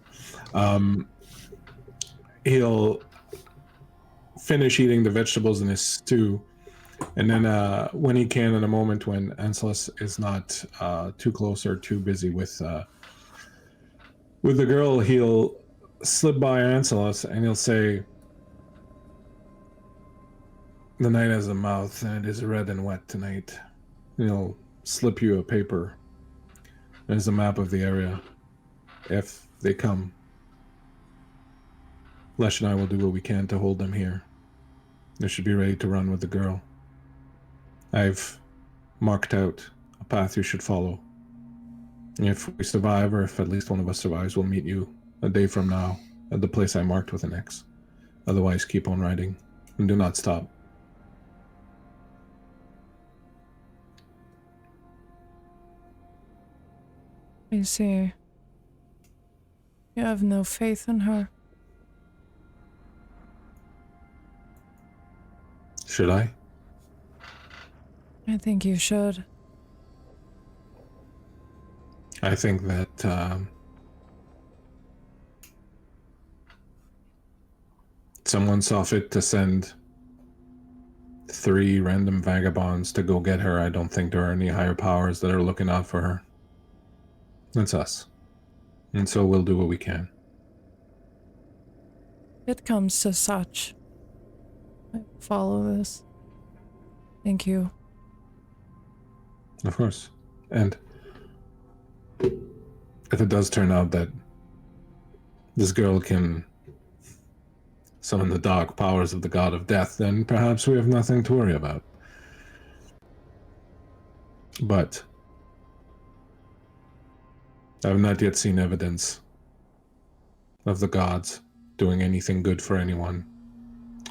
He'll finish eating the vegetables in his stew, and then when he can, in a moment when Anselos is not too close or too busy with the girl, he'll slip by Anselos and he'll say, the night has a mouth and it is red and wet tonight. He'll slip you a paper. There's a map of the area. If they come, Lesh and I will do what we can to hold them here. They should be ready to run with the girl. I've marked out a path you should follow. If we survive, or if at least one of us survives, we'll meet you a day from now at the place I marked with an X. Otherwise, keep on riding and do not stop. I see. You have no faith in her. Should I? I think you should. I think that someone saw fit to send 3 random vagabonds to go get her. I don't think there are any higher powers that are looking out for her. That's us. And so we'll do what we can. It comes to such. I follow this. Thank you. Of course. And if it does turn out that this girl can summon the dark powers of the god of death, then perhaps we have nothing to worry about. But I have not yet seen evidence of the gods doing anything good for anyone.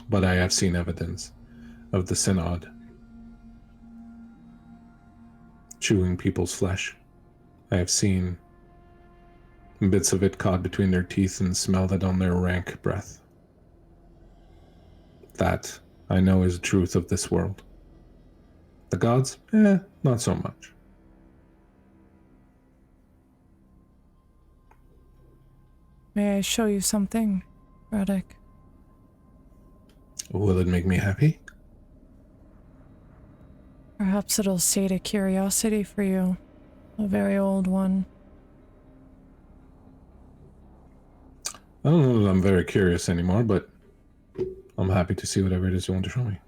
But I have seen evidence of the synod chewing people's flesh. I have seen bits of it caught between their teeth and smelled it on their rank breath. That, I know, is the truth of this world. The gods? Not so much. May I show you something, Radek? Will it make me happy? Perhaps it'll sate a curiosity for you. A very old one. I don't know that I'm very curious anymore, but I'm happy to see whatever it is you want to show me.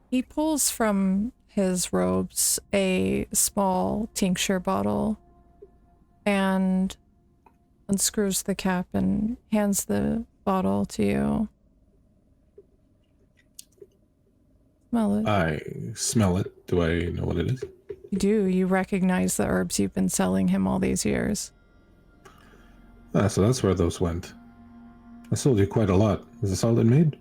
He pulls from his robes a small tincture bottle and unscrews the cap and hands the bottle to you. Smell it. I smell it. Do I know what it is? You do. You recognize the herbs you've been selling him all these years. Ah, so that's where those went. I sold you quite a lot. Is this all it made?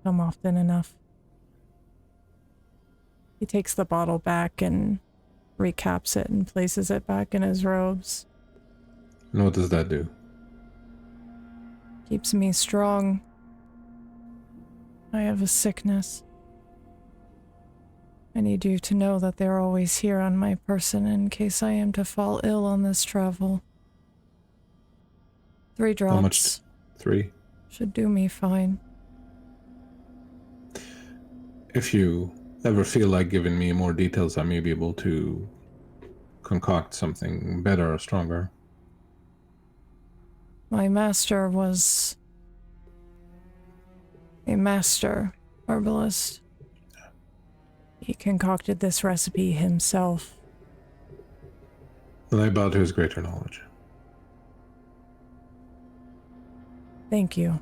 Come often enough. He takes the bottle back and recaps it and places it back in his robes. And what does that do? Keeps me strong. I have a sickness. I need you to know that they're always here on my person in case I am to fall ill on this travel. 3 drops. How much? 3? Should do me fine. If you ever feel like giving me more details, I may be able to concoct something better or stronger. My master was a master herbalist. He concocted this recipe himself. Then I bow to his greater knowledge. Thank you.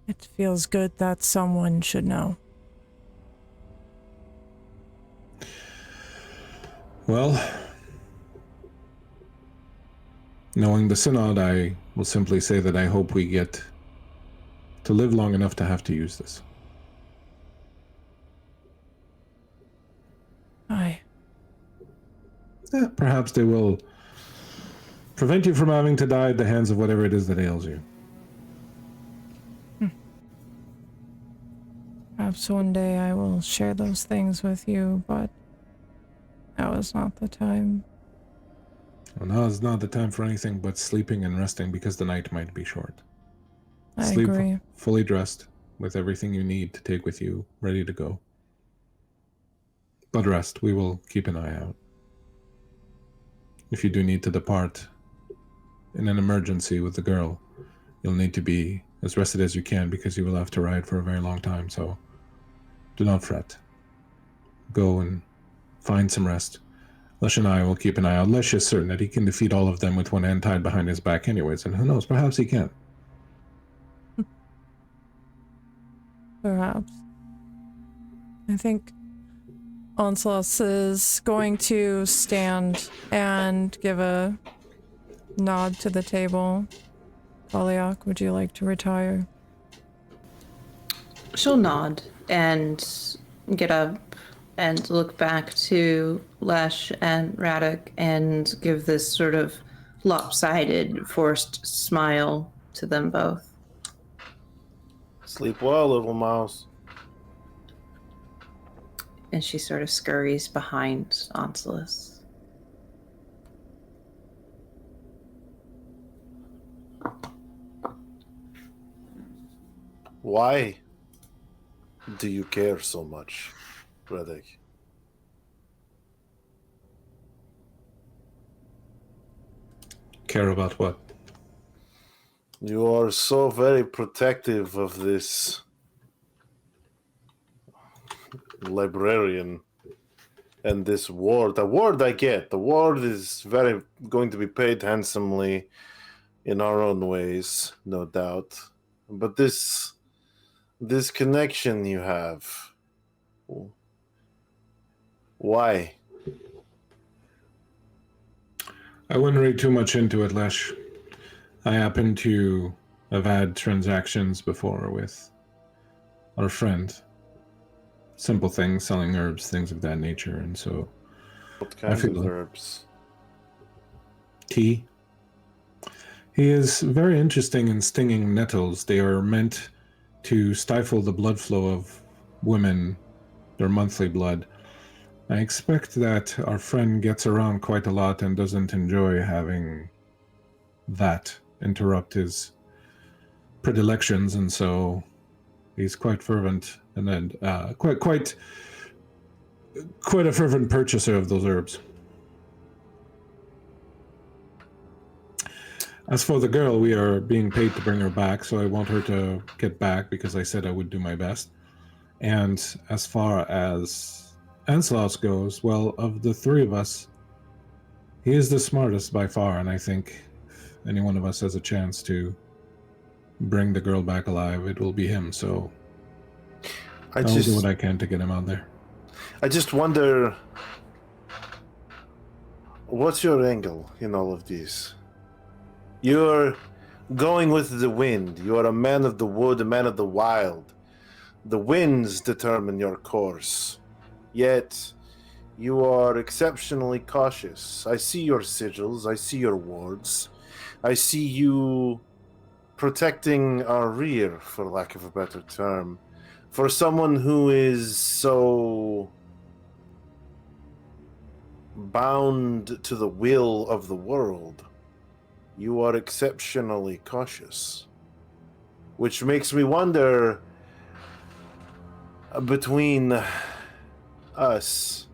It feels good that someone should know. Well, knowing the Synod, I will simply say that I hope we get to live long enough to have to use this. Aye. Perhaps they will prevent you from having to die at the hands of whatever it is that ails you. Perhaps one day I will share those things with you, but now is not the time. Well, now is not the time for anything but sleeping and resting because the night might be short. I Sleep agree. fully dressed with everything you need to take with you, ready to go. But rest, we will keep an eye out. If you do need to depart in an emergency with the girl, you'll need to be as rested as you can because you will have to ride for a very long time, so do not fret. Go and find some rest. Lesh and I will keep an eye out. Lesh is certain that he can defeat all of them with one hand tied behind his back anyways, and who knows, perhaps he can. Perhaps. I think Onslaught is going to stand and give a nod to the table. Polyak, would you like to retire? She'll nod and get up and look back to Lesh and Radek and give this sort of lopsided, forced smile to them both. Sleep well, little mouse. And she sort of scurries behind Onslaught. Why? do you care so much, Reddick? Care about what? You are so very protective of this librarian and this ward. The ward I get. The ward is very going to be paid handsomely in our own ways, no doubt. But this connection you have, why? I wouldn't read too much into it, Lesh. I happen to have had transactions before with our friend. Simple things, selling herbs, things of that nature, and so... What kinds of herbs? Tea. He is very interesting in stinging nettles. They are meant to stifle the blood flow of women, their monthly blood. I expect that our friend gets around quite a lot and doesn't enjoy having that interrupt his predilections, and so he's quite fervent and then quite a fervent purchaser of those herbs. As for the girl, we are being paid to bring her back, so I want her to get back because I said I would do my best. And as far as Ancelos goes, well, of the three of us, he is the smartest by far, and I think if any one of us has a chance to bring the girl back alive, it will be him, so I'll do what I can to get him out there. I just wonder, what's your angle in all of this? You're going with the wind. You are a man of the wood, a man of the wild. The winds determine your course. Yet, you are exceptionally cautious. I see your sigils. I see your wards. I see you protecting our rear, for lack of a better term. For someone who is so bound to the will of the world, you are exceptionally cautious. Which makes me wonder, between us,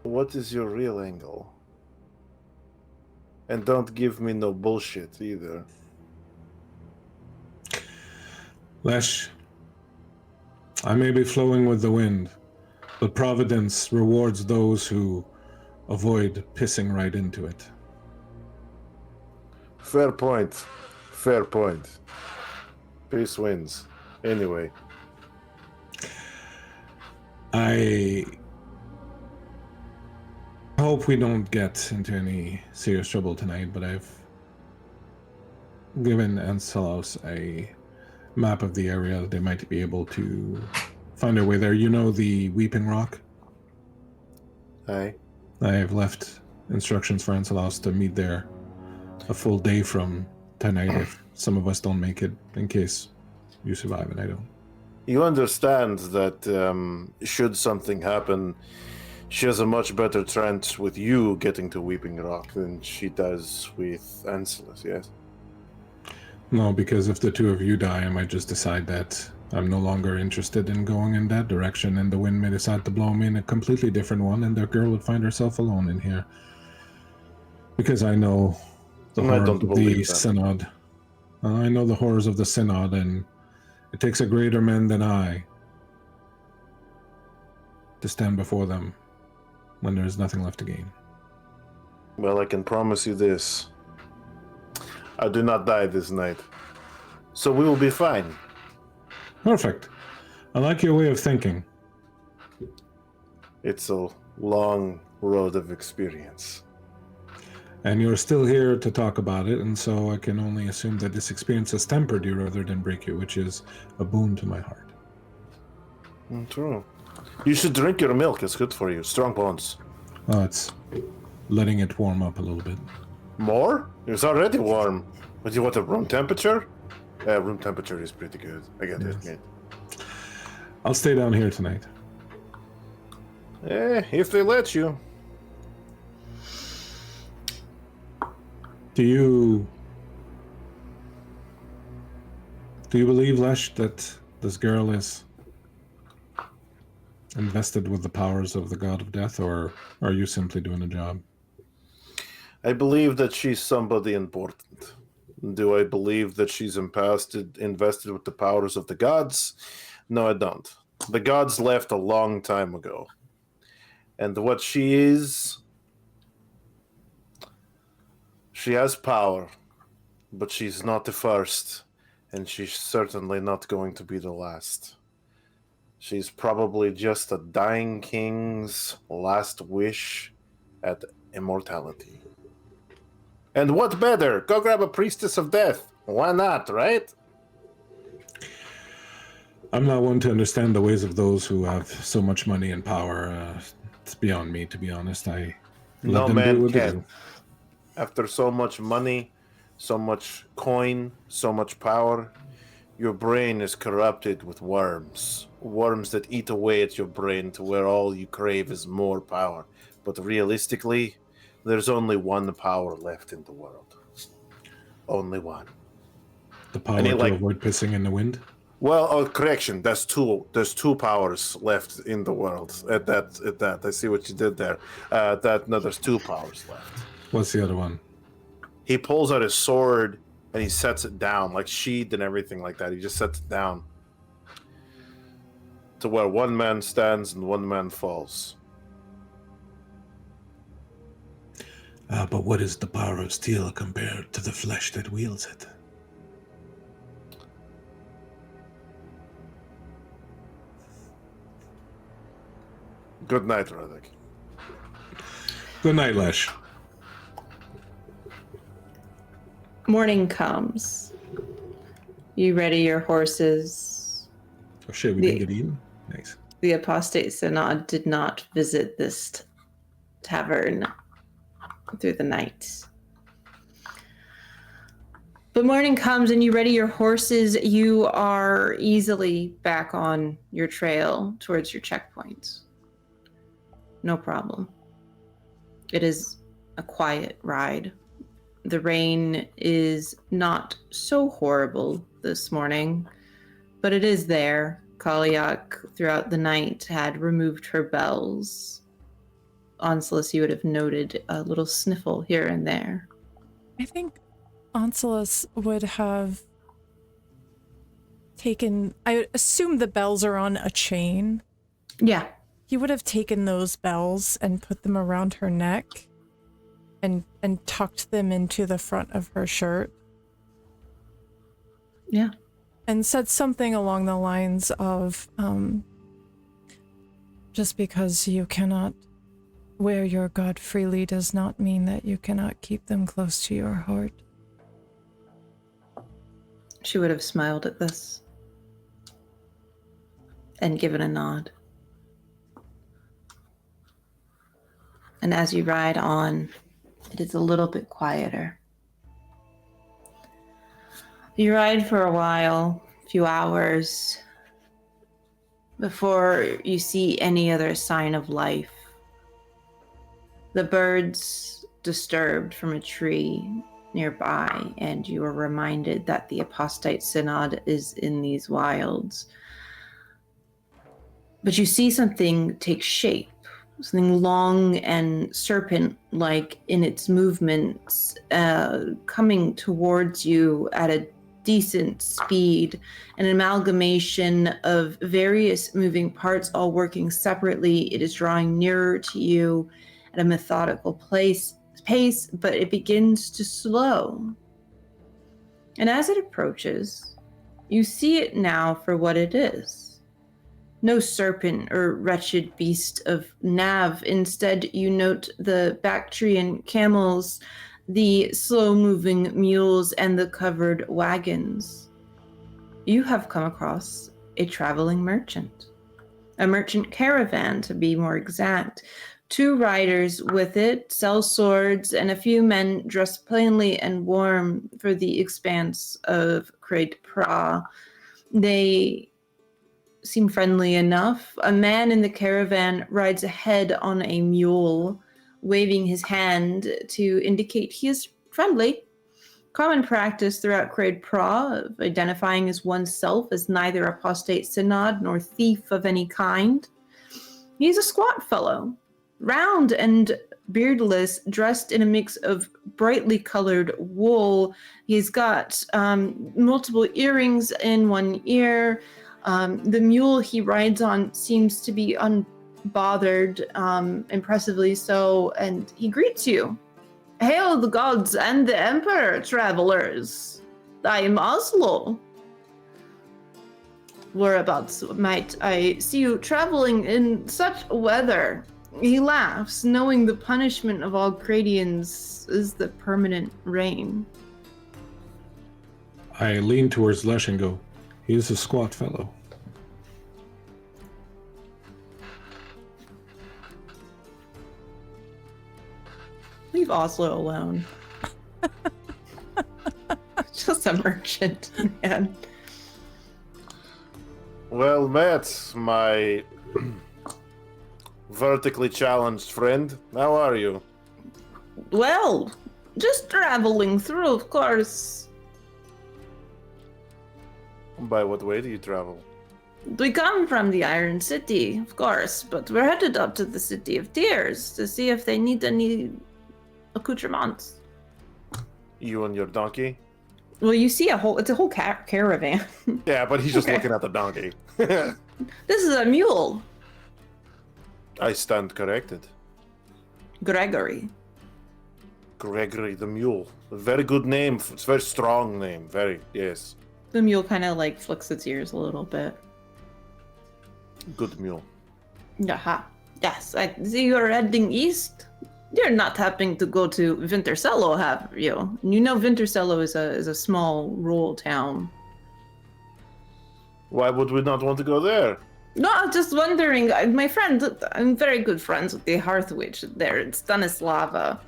what is your real angle? And don't give me no bullshit either. Lesh, I may be flowing with the wind, but Providence rewards those who avoid pissing right into it. Fair point. Fair point. Peace wins. Anyway. I hope we don't get into any serious trouble tonight, but I've given Ancelos a map of the area. They might be able to find their way there. You know the Weeping Rock? Aye. I have left instructions for Ancelos to meet there a full day from tonight if some of us don't make it, in case you survive and I don't. You understand that should something happen, she has a much better chance with you getting to Weeping Rock than she does with Ancelos, yes? No, because if the two of you die, I might just decide that I'm no longer interested in going in that direction, and the wind may decide to blow me in a completely different one, and the girl would find herself alone in here. Because I know the horrors of the Synod. I know the horrors of the Synod, and it takes a greater man than I to stand before them when there is nothing left to gain. Well, I can promise you this. I do not die this night. So we will be fine. Perfect. I like your way of thinking. It's a long road of experience. And you're still here to talk about it, and so I can only assume that this experience has tempered you rather than break you, which is a boon to my heart. True. You should drink your milk. It's good for you. Strong bones. Oh, it's letting it warm up a little bit. More? It's already warm. But you want a room temperature? Room temperature is pretty good. I gotta admit. I'll stay down here tonight. If they let you. Do you Do you believe, Lesh, that this girl is invested with the powers of the god of death, or are you simply doing a job? I believe that she's somebody important. Do I believe that she's invested with the powers of the gods? No, I don't. The gods left a long time ago. And what she is, she has power, but she's not the first, and she's certainly not going to be the last. She's probably just a dying king's last wish at immortality. And what better? Go grab a priestess of death. Why not, right? I'm not one to understand the ways of those who have so much money and power. It's beyond me, to be honest. I let No them do man what they can. do. After so much money, so much coin, so much power, your brain is corrupted with worms. Worms that eat away at your brain to where all you crave is more power. But realistically, there's only one power left in the world. Only one. The power to avoid pissing in the wind? Well, correction. There's two. There's two powers left in the world. At that. I see what you did there. There's two powers left. What's the other one? He pulls out his sword and he sets it down, like sheathed and everything like that. He just sets it down to where one man stands and one man falls. But what is the power of steel compared to the flesh that wields it? Good night, Radek. Good night, Lesh. Morning comes. You ready your horses? Oh shit, we didn't get eaten? Nice. The apostate synod did not visit this tavern through the night. But morning comes and you ready your horses. You are easily back on your trail towards your checkpoints. No problem. It is a quiet ride. The rain is not so horrible this morning, but it is there. Kaliak, throughout the night, had removed her bells. Onslus, you would have noted a little sniffle here and there. I think Onslus would have taken... I assume the bells are on a chain. Yeah. He would have taken those bells and put them around her neck and tucked them into the front of her shirt. Yeah. And said something along the lines of, just because you cannot wear your god freely does not mean that you cannot keep them close to your heart. She would have smiled at this and given a nod. And as you ride on, it is a little bit quieter. You ride for a while, a few hours, before you see any other sign of life. The birds disturbed from a tree nearby, and you are reminded that the apostate synod is in these wilds. But you see something take shape. Something long and serpent-like in its movements, coming towards you at a decent speed, an amalgamation of various moving parts all working separately. It is drawing nearer to you at a methodical pace, but it begins to slow. And as it approaches, you see it now for what it is. No serpent or wretched beast of Nav. Instead, you note the Bactrian camels, the slow-moving mules, and the covered wagons. You have come across a traveling merchant. A merchant caravan, to be more exact. 2 riders with it, sell swords, and a few men dressed plainly and warm for the expanse of Craed-Pra. They seem friendly enough. A man in the caravan rides ahead on a mule, waving his hand to indicate he is friendly. Common practice throughout Craed-Pra of identifying as oneself as neither apostate synod nor thief of any kind. He's a squat fellow, round and beardless, dressed in a mix of brightly colored wool. He's got multiple earrings in one ear. The mule he rides on seems to be unbothered, impressively so, and he greets you. Hail the gods and the emperor, travelers. I am Oslo. Whereabouts might I see you traveling in such weather? He laughs, knowing the punishment of all Cradians is the permanent rain. I lean towards Lesh and go, he is a squat fellow. Leave Oslo alone. Just a merchant, man. Well met, my vertically challenged friend. How are you? Well, just traveling through, of course. By what way do you travel? We come from the Iron City, of course, but we're headed up to the City of Tears to see if they need any accoutrements. You and your donkey? Well, you see it's a whole caravan. Yeah, but he's just Okay. looking at the donkey. This is a mule, I stand corrected. Gregory. Gregory the Mule. A very good name. It's a very strong name. Very, yes. The mule kind of like flicks its ears a little bit. Good mule. Aha. Yes, I see you're heading east. You're not happening to go to Vintercello, have you? You know Vintercello is a small rural town. Why would we not want to go there? No, I'm just wondering. My friend, I'm very good friends with the Hearth Witch there in Stanislava.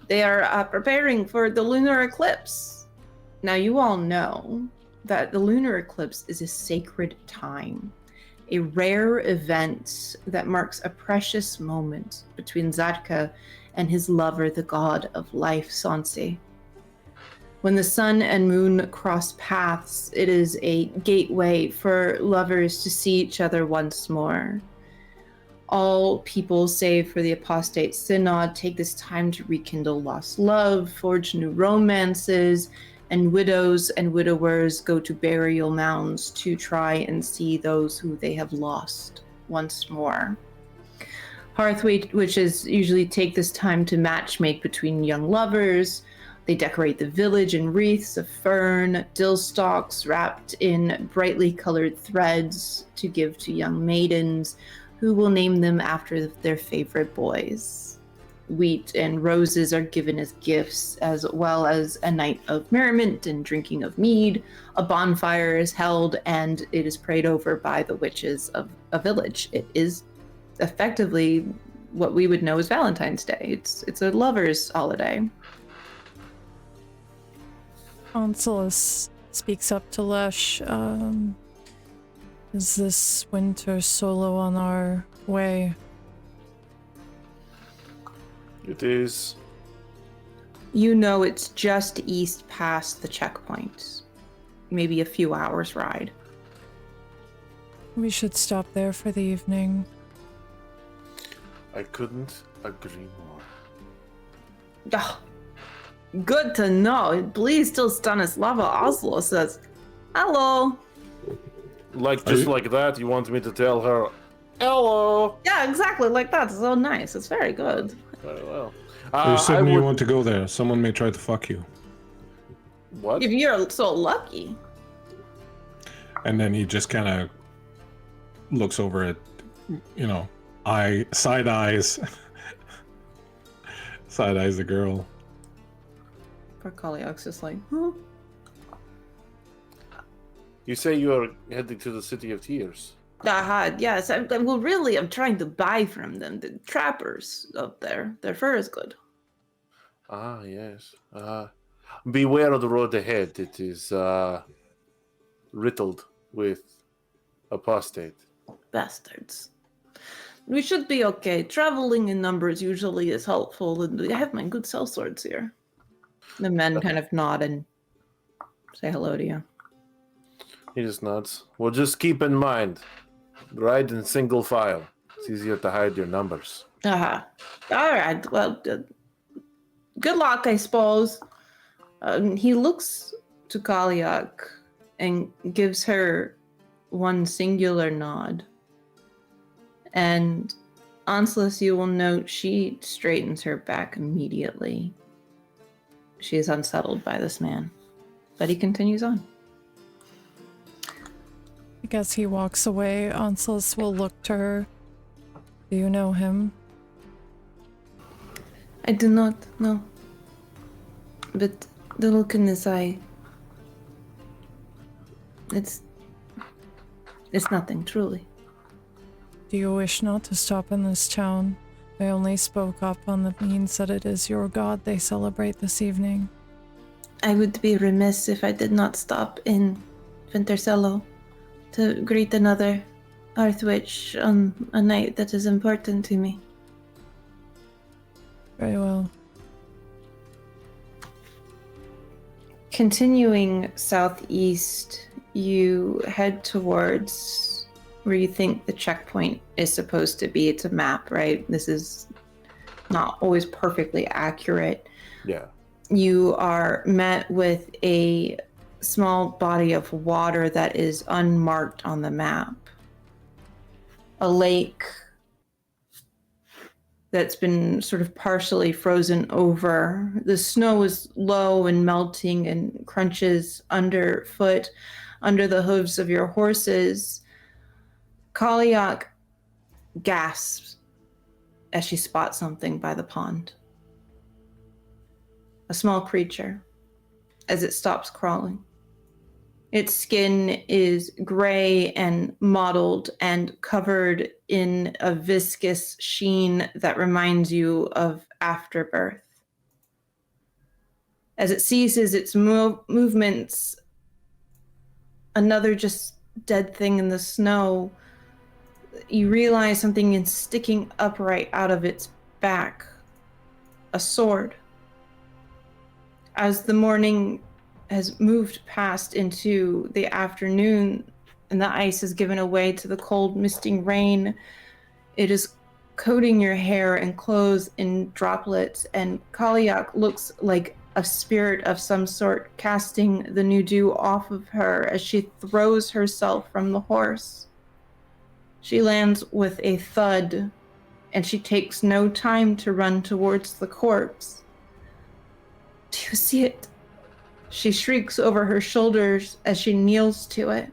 They are preparing for the lunar eclipse. Now, you all know that the lunar eclipse is a sacred time, a rare event that marks a precious moment between Zadka and his lover, the god of life, Sansi. When the sun and moon cross paths, it is a gateway for lovers to see each other once more. All people, save for the apostate synod, take this time to rekindle lost love, forge new romances, and widows and widowers go to burial mounds to try and see those who they have lost once more. Hearth witches usually take this time to matchmake between young lovers. They decorate the village in wreaths of fern, dill stalks wrapped in brightly colored threads to give to young maidens who will name them after their favorite boys. Wheat and roses are given as gifts, as well as a night of merriment and drinking of mead. A bonfire is held, and it is prayed over by the witches of a village. It is effectively what we would know as Valentine's Day. It's a lover's holiday. Onsilis speaks up to Lesh. Is this winter solo on our way? It is. You know it's just east past the checkpoint. Maybe a few hours ride. We should stop there for the evening. I couldn't agree more. Oh, good to know. Please tell Stanislava Oslo says, hello. Like, just like that, you want me to tell her, hello? Yeah, exactly like that. It's so nice. It's very good. Very well. You said I you would... want to go there. Someone may try to fuck you. What? If you're so lucky. And then he just kind of looks over at, side eyes the girl. Poor Kaliak's just like, huh? You say you are heading to the City of Tears. Yes. I'm trying to buy from them. The trappers up there. Their fur is good. Ah, yes. Beware of the road ahead. It is riddled with apostate. Bastards. We should be okay. Traveling in numbers usually is helpful, and I have my good sellswords here. The men kind of nod and say hello to you. He just nods. Well, just keep in mind, ride in single file. It's easier to hide your numbers. All right. Well, good luck, I suppose. He looks to Kaliak and gives her one singular nod. And Onsless, you will note, she straightens her back immediately. She is unsettled by this man. But he continues on. I guess he walks away. Onsless will look to her. Do you know him? I do not know. But the look in his eye... It's nothing, truly. Do you wish not to stop in this town? I only spoke up on the means that it is your god they celebrate this evening. I would be remiss if I did not stop in Ventercello to greet another Earthwitch on a night that is important to me. Very well. Continuing southeast, you head towards where you think the checkpoint is supposed to be. It's a map, right? This is not always perfectly accurate. Yeah. You are met with a small body of water that is unmarked on the map. A lake that's been sort of partially frozen over. The snow is low and melting and crunches underfoot, under the hooves of your horses. Kaliak gasps as she spots something by the pond. A small creature, as it stops crawling. Its skin is gray and mottled and covered in a viscous sheen that reminds you of afterbirth. As it ceases its movements, another just dead thing in the snow, you realize something is sticking upright out of its back. A sword. As the morning has moved past into the afternoon and the ice has given away to the cold, misting rain, it is coating your hair and clothes in droplets, and Kaliak looks like a spirit of some sort casting the new dew off of her as she throws herself from the horse. She lands with a thud, and she takes no time to run towards the corpse. Do you see it? She shrieks over her shoulders as she kneels to it.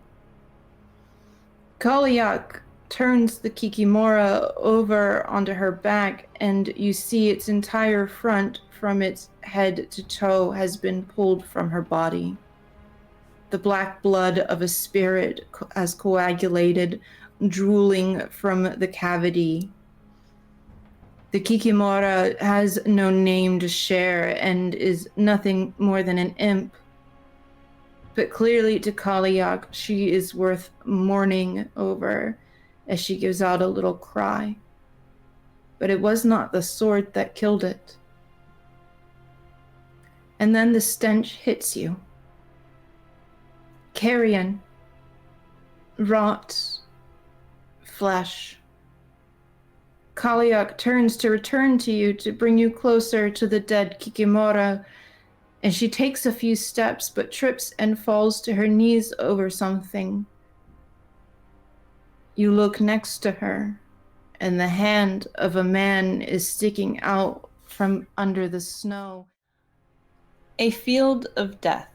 Kaliak turns the Kikimora over onto her back, and you see its entire front from its head to toe has been pulled from her body. The black blood of a spirit has coagulated, drooling from the cavity. The Kikimora has no name to share and is nothing more than an imp. But clearly to Kaliak, she is worth mourning over as she gives out a little cry. But it was not the sword that killed it. And then the stench hits you. Carrion. Rot. Flesh. Kaliak turns to return to you to bring you closer to the dead Kikimora, and she takes a few steps but trips and falls to her knees over something. You look next to her, and the hand of a man is sticking out from under the snow. A field of death.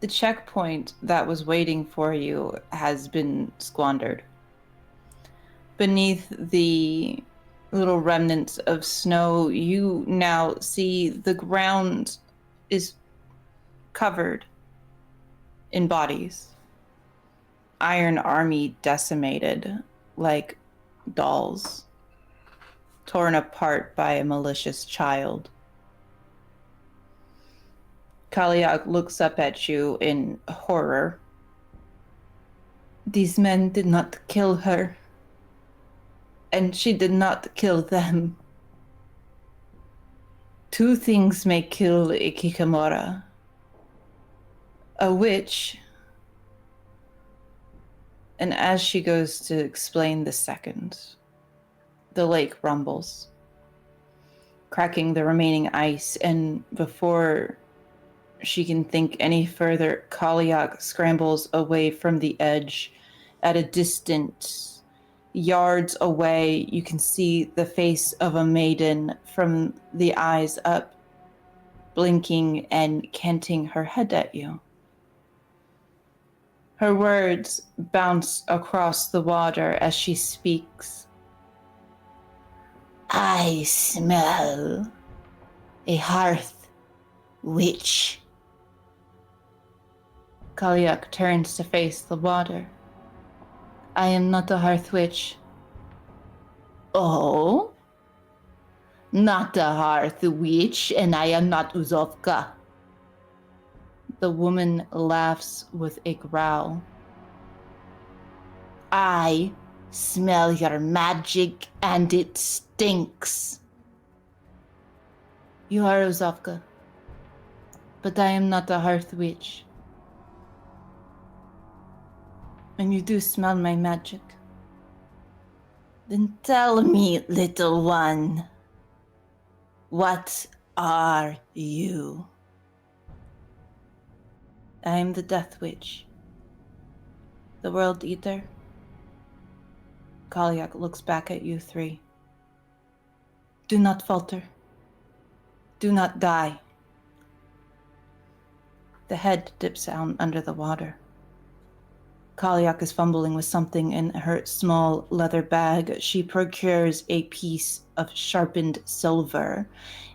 The checkpoint that was waiting for you has been squandered. Beneath the little remnants of snow, you now see the ground is covered in bodies. Iron Army decimated like dolls, torn apart by a malicious child. Kaliak looks up at you in horror. These men did not kill her. And she did not kill them. Two things may kill a Kikamora. A witch, and as she goes to explain the second, the lake rumbles, cracking the remaining ice, and before she can think any further, Kaliak scrambles away from the edge. At a distant yards away, you can see the face of a maiden from the eyes up, blinking and canting her head at you. Her words bounce across the water as she speaks. I smell a hearth witch. Kaliak turns to face the water. I am not a hearth witch. Oh? Not a hearth witch, and I am not Uzovka. The woman laughs with a growl. I smell your magic, and it stinks. You are Uzovka, but I am not a hearth witch. And you do smell my magic. Then tell me, little one, what are you? I am the Death Witch. The World Eater. Kaliak looks back at you three. Do not falter. Do not die. The head dips down under the water. Kaliak is fumbling with something in her small leather bag. She procures a piece of sharpened silver.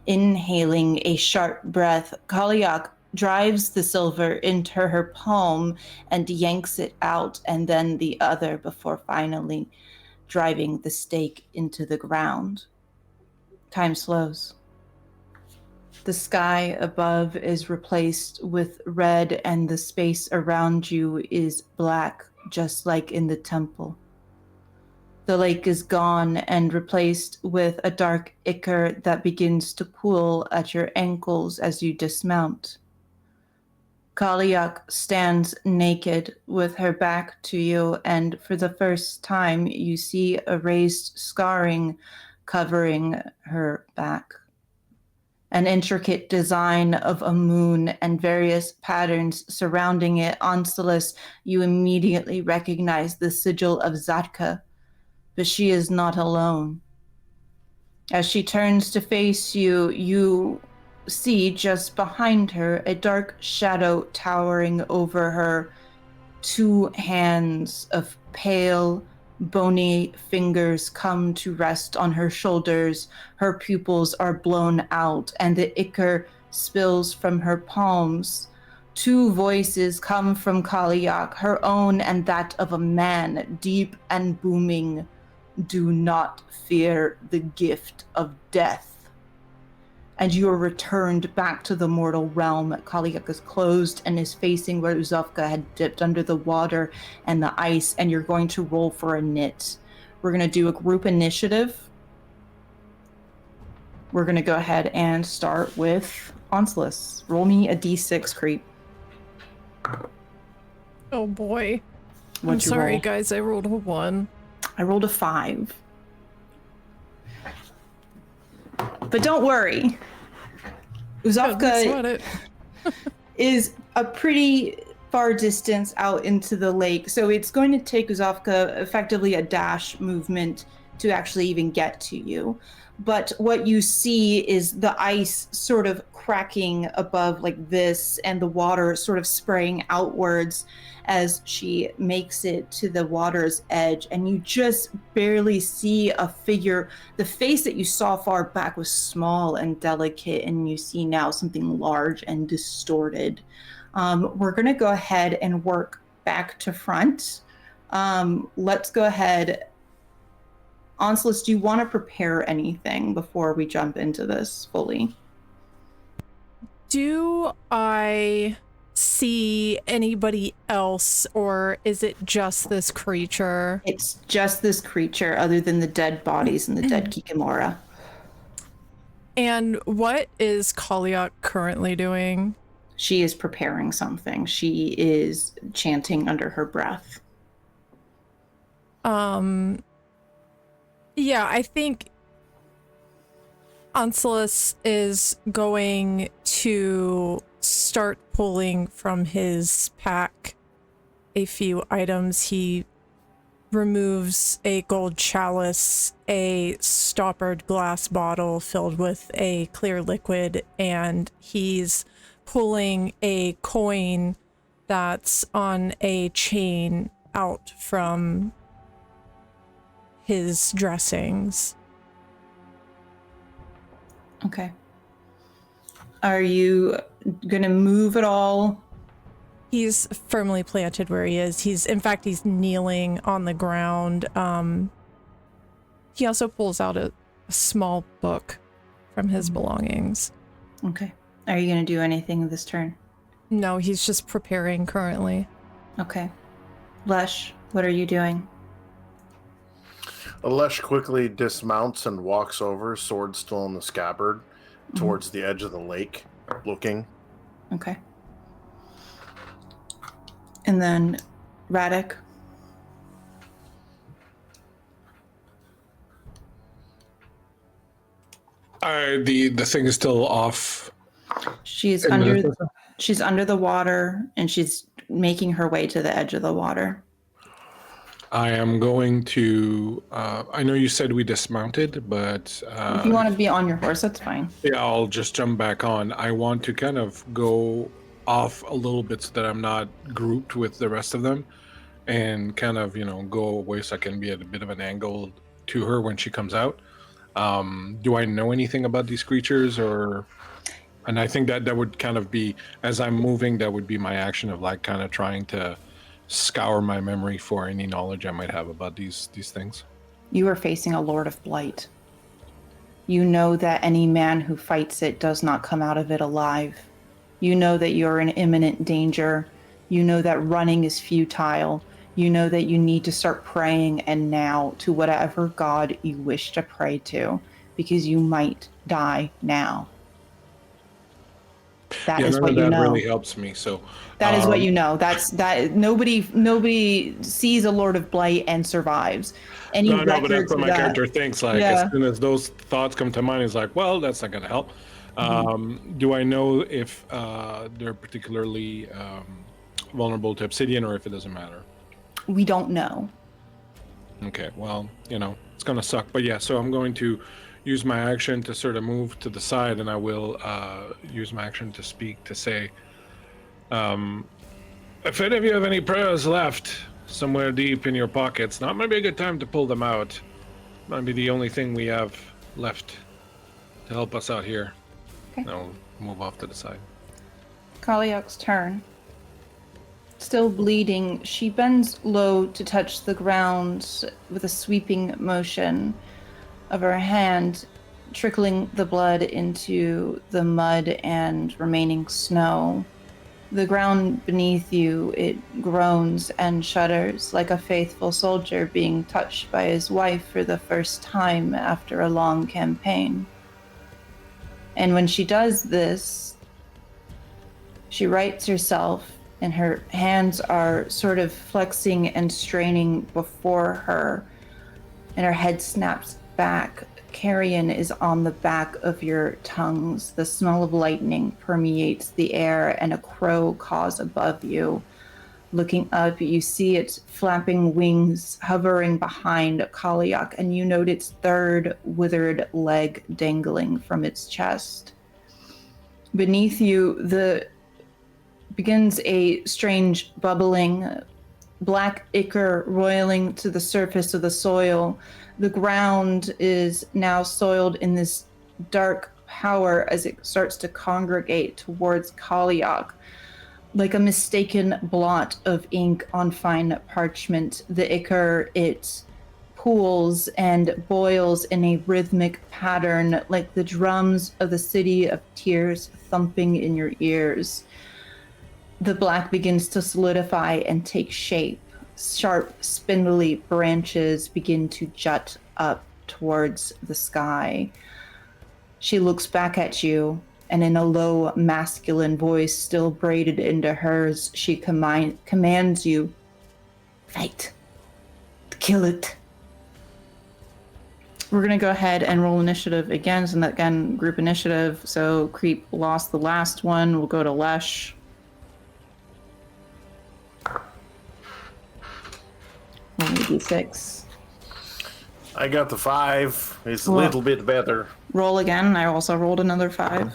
Inhaling a sharp breath, Kaliak drives the silver into her palm and yanks it out, and then the other before finally driving the stake into the ground. Time slows. The sky above is replaced with red, and the space around you is black, just like in the temple. The lake is gone and replaced with a dark ichor that begins to pool at your ankles as you dismount. Kaliak stands naked with her back to you, and for the first time you see a raised scarring covering her back. An intricate design of a moon and various patterns surrounding it. Onslus, you immediately recognize the sigil of Zatka, but she is not alone. As she turns to face you, you see just behind her a dark shadow towering over her. Two hands of pale, bony fingers come to rest on her shoulders. Her pupils are blown out, and the ichor spills from her palms. Two voices come from Kaliak, her own and that of a man, deep and booming. Do not fear the gift of death. And you are returned back to the mortal realm. Kaliak is closed and is facing where Uzovka had dipped under the water and the ice, and you're going to roll for a knit. We're going to do a group initiative. We're going to go ahead and start with Onslus. Roll me a d6, creep. Oh boy. What'd I'm you sorry, roll? guys. I rolled a 1. I rolled a 5. But don't worry. Uzovka is a pretty far distance out into the lake, so it's going to take Uzovka effectively a dash movement to actually even get to you. But what you see is the ice sort of cracking above like this, and the water sort of spraying outwards as she makes it to the water's edge, and you just barely see a figure. The face that you saw far back was small and delicate, and you see now something large and distorted. We're going to go ahead and work back to front. Let's go ahead. Onslus, do you want to prepare anything before we jump into this fully? Do I see anybody else, or is it just this creature? It's just this creature, other than the dead bodies and the dead Kikamora. And what is Kaliak currently doing? She is preparing something. She is chanting under her breath. Yeah, I think Anselus is going to start pulling from his pack a few items. He removes a gold chalice, a stoppered glass bottle filled with a clear liquid, and he's pulling a coin that's on a chain out from his dressings. Okay. Are you gonna move at all? He's firmly planted where he is. He's kneeling on the ground. He also pulls out a small book from his belongings. Okay. Are you gonna do anything this turn? No, he's just preparing currently. Okay. Lesh, what are you doing? Alesh quickly dismounts and walks over, sword still in the scabbard, towards the edge of the lake, looking. Okay. And then Radek. The thing is still off. She's in under the- she's under the water and she's making her way to the edge of the water. I am going to. I know you said we dismounted, but If you want to be on your horse, that's fine. yeah, I'll just jump back on. I want to kind of go off a little bit so that I'm not grouped with the rest of them, and kind of go away so I can be at a bit of an angle to her when she comes out. Do I know anything about these creatures, or? And I think that would kind of be, as I'm moving, that would be my action of like kind of trying to scour my memory for any knowledge I might have about these things. You are facing a Lord of Blight. You know that any man who fights it does not come out of it alive. You know that you're in imminent danger. You know that running is futile. You know that you need to start praying, and now, to whatever god you wish to pray to, because you might die now. That is what you know. That really helps me. So that is what you know. That nobody sees a Lord of Blight and survives. No, but that's what my character thinks. Like Yeah. as soon as those thoughts come to mind, it's like, well, that's not going to help. Do I know if they're particularly vulnerable to obsidian, or if it doesn't matter? We don't know. Okay, well, it's going to suck. But yeah, so I'm going to use my action to sort of move to the side, and I will use my action to speak to say, if any of you have any prayers left somewhere deep in your pockets, now might be a good time to pull them out. Might be the only thing we have left to help us out here. Okay. I'll move off to the side. Kaliak's turn. Still bleeding, she bends low to touch the ground with a sweeping motion of her hand, trickling the blood into the mud and remaining snow. The ground beneath you, it groans and shudders like a faithful soldier being touched by his wife for the first time after a long campaign. And when she does this, she rights herself, and her hands are sort of flexing and straining before her, and her head snaps back. Carrion is on the back of your tongues. The smell of lightning permeates the air, and a crow caws above you. Looking up, you see its flapping wings hovering behind Kaliak, and you note its third withered leg dangling from its chest. Beneath you, begins a strange bubbling, black ichor roiling to the surface of the soil. The ground is now soiled in this dark power as it starts to congregate towards Kaliak. Like a mistaken blot of ink on fine parchment, the ichor, it pools and boils in a rhythmic pattern like the drums of the city of tears thumping in your ears. The black begins to solidify and take shape. Sharp, spindly branches begin to jut up towards the sky. She looks back at you, and in a low, masculine voice still braided into hers, she commands you, fight. Kill it. We're going to go ahead and roll initiative again, so that again, group initiative. So Creep lost the last one. We'll go to Lesh. Roll d6. I got the 5. It's a little bit better. Roll again. I also rolled another 5.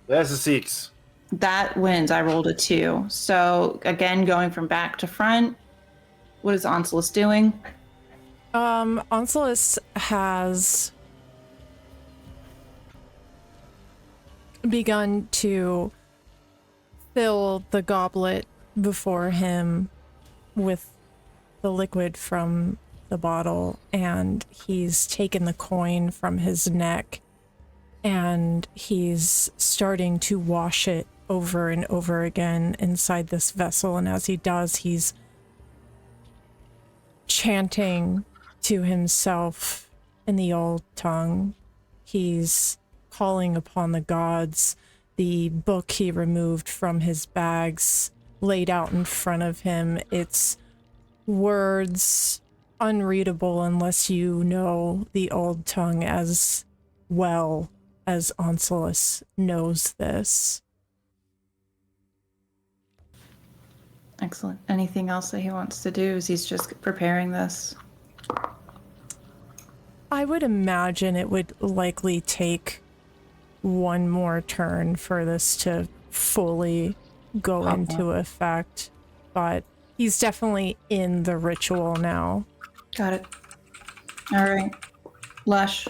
That's a 6. That wins. I rolled a 2. So again, going from back to front, what is Onslaught doing? Onslaught has begun to fill the goblet before him with the liquid from the bottle, and he's taken the coin from his neck and he's starting to wash it over and over again inside this vessel. And as he does, he's chanting to himself in the old tongue. He's calling upon the gods. The book he removed from his bags laid out in front of him. It's words unreadable unless you know the old tongue as well as Onslaught knows this. Excellent. Anything else that he wants to do? Is he's just preparing this? I would imagine it would likely take one more turn for this to fully go into effect, but he's definitely in the ritual now. Got it. All right. Lesh.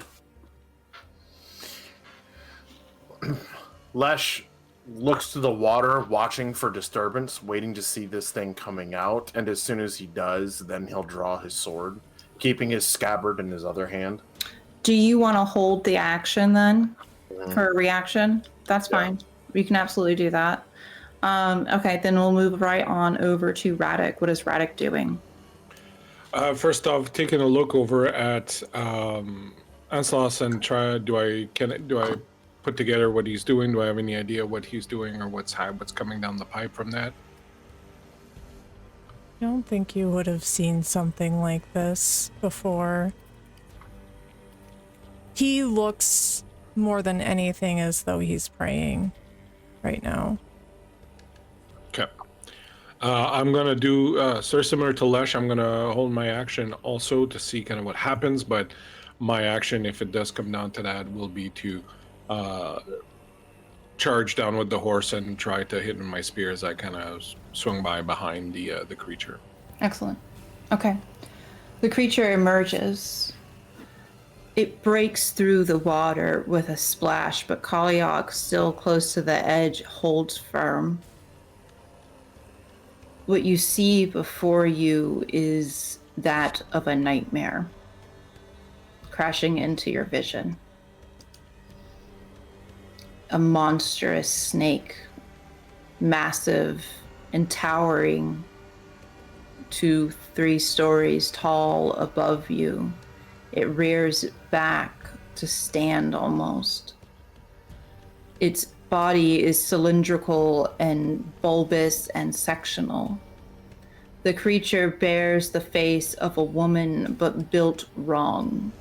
Lesh looks to the water, watching for disturbance, waiting to see this thing coming out, and as soon as he does, then he'll draw his sword, keeping his scabbard in his other hand. Do you want to hold the action then for a reaction? That's fine. We can absolutely do that. Okay, then we'll move right on over to Radek. What is Radek doing? First off, taking a look over at Anslaus and try. Do I put together what he's doing? Do I have any idea what he's doing or what's coming down the pipe from that? I don't think you would have seen something like this before. He looks more than anything as though he's praying right now. Okay. I'm going to do similar to Lesh. I'm going to hold my action also to see kind of what happens, but my action, if it does come down to that, will be to charge down with the horse and try to hit with my spear as I kind of swung by behind the creature. Excellent. Okay. The creature emerges. It breaks through the water with a splash, but Kaliak, still close to the edge, holds firm. What you see before you is that of a nightmare crashing into your vision. A monstrous snake, massive and towering 2-3 stories tall above you. It rears back to stand almost. Its body is cylindrical and bulbous and sectional. The creature bears the face of a woman, but built wrong.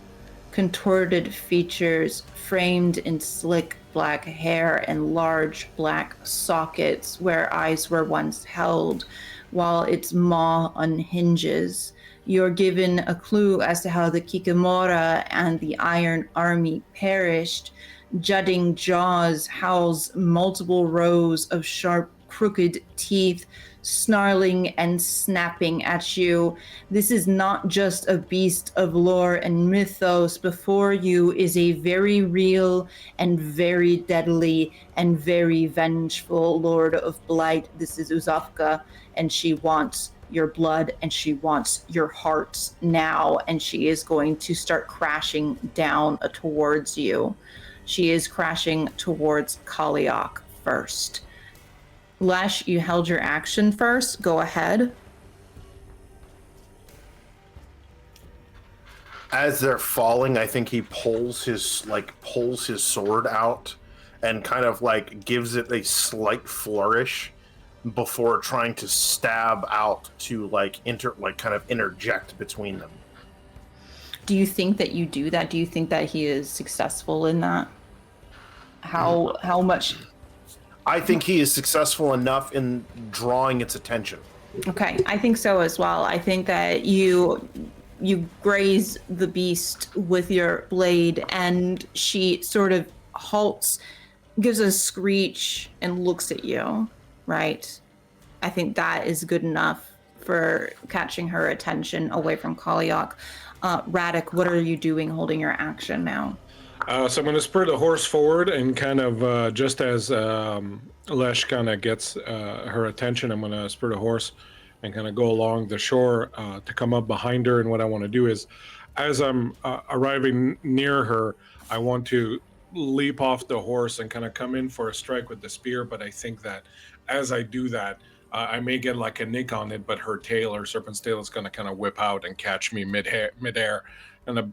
Contorted features framed in slick black hair and large black sockets where eyes were once held, while its maw unhinges. You're given a clue as to how the Kikimora and the Iron Army perished. Jutting jaws house multiple rows of sharp, crooked teeth, snarling and snapping at you. This is not just a beast of lore and mythos. Before you is a very real and very deadly and very vengeful Lord of Blight. This is Uzafka, and she wants your blood and she wants your hearts now, and she is going to start crashing down towards you. She is crashing towards Kaliak first. Lesh, you held your action first. Go ahead. As they're falling, I think he pulls his sword out and kind of like gives it a slight flourish before trying to stab out to kind of interject between them. Do you think that you do that? Do you think that he is successful in that? How much? I think he is successful enough in drawing its attention. Okay, I think so as well. I think that you graze the beast with your blade, and she sort of halts, gives a screech, and looks at you, right? I think that is good enough for catching her attention away from Kaliak. Radek, what are you doing holding your action now? So I'm going to spur the horse forward and kind of, just as Lesh kind of gets her attention, I'm going to spur the horse and kind of go along the shore to come up behind her. And what I want to do is, as I'm arriving near her, I want to leap off the horse and kind of come in for a strike with the spear. But I think that as I do that, I may get like a nick on it, but her tail, her serpent's tail, is going to kind of whip out and catch me midair and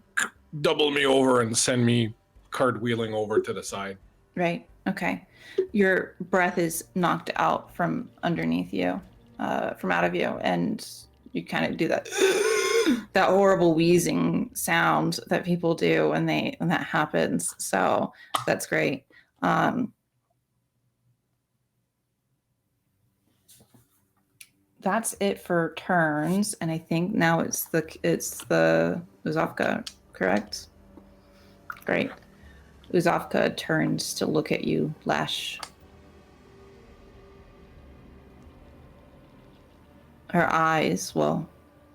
double me over and send me cartwheeling over to the side. Right. Okay. Your breath is knocked out from underneath you, from out of you, and you kind of do that that horrible wheezing sound that people do when that happens. So that's great. That's it for turns, and I think now it's the Uzafka, correct? Great. Uzafka turns to look at you, Lash. Her eyes, well,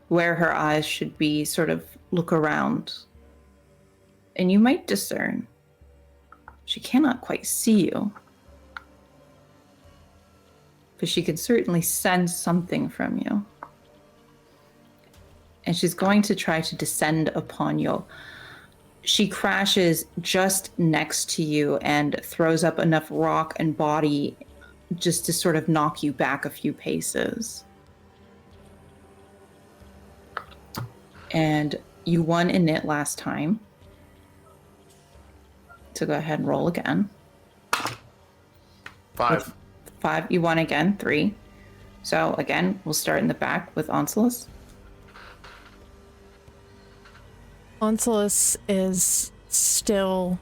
where her eyes should be, sort of look around. And you might discern she cannot quite see you, but she can certainly sense something from you. And she's going to try to descend upon you. She crashes just next to you and throws up enough rock and body just to sort of knock you back a few paces. And you won in it last time. So go ahead and roll again. 5. 5, you won again, 3. So again, we'll start in the back with Onslus. Onslus is still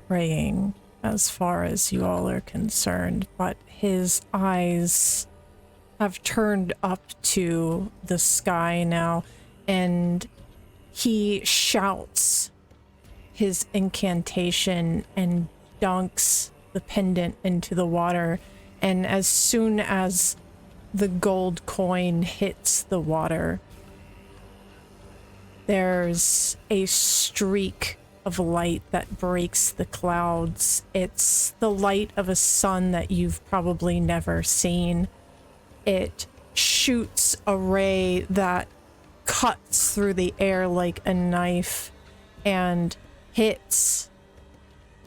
praying as far as you all are concerned, but his eyes have turned up to the sky now, and he shouts his incantation and dunks the pendant into the water, and as soon as the gold coin hits the water, there's a streak of light that breaks the clouds. It's the light of a sun that you've probably never seen. It shoots a ray that cuts through the air like a knife and hits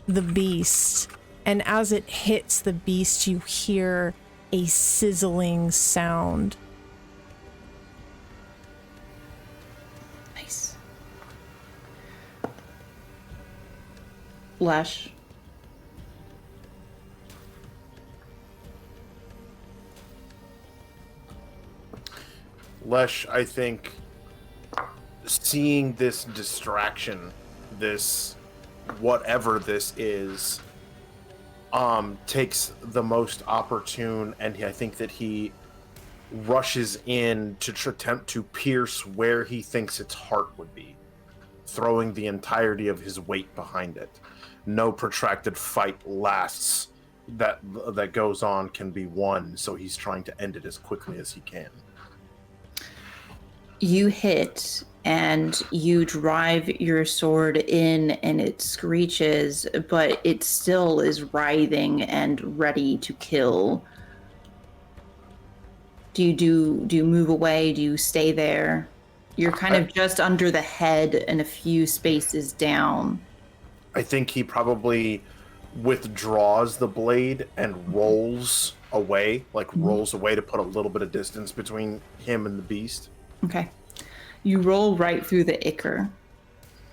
the beast. And as it hits the beast, you hear a sizzling sound. Nice. Lash. Lesh, I think, seeing this distraction, this whatever this is, takes the most opportune, and I think that he rushes in to attempt to pierce where he thinks its heart would be, throwing the entirety of his weight behind it. No protracted fight lasts that goes on can be won, so he's trying to end it as quickly as he can. You hit and you drive your sword in and it screeches, but it still is writhing and ready to kill. Do you move away? Do you stay there? You're kind of just under the head and a few spaces down. I think he probably withdraws the blade and rolls away, rolls away to put a little bit of distance between him and the beast. Okay. You roll right through the ichor.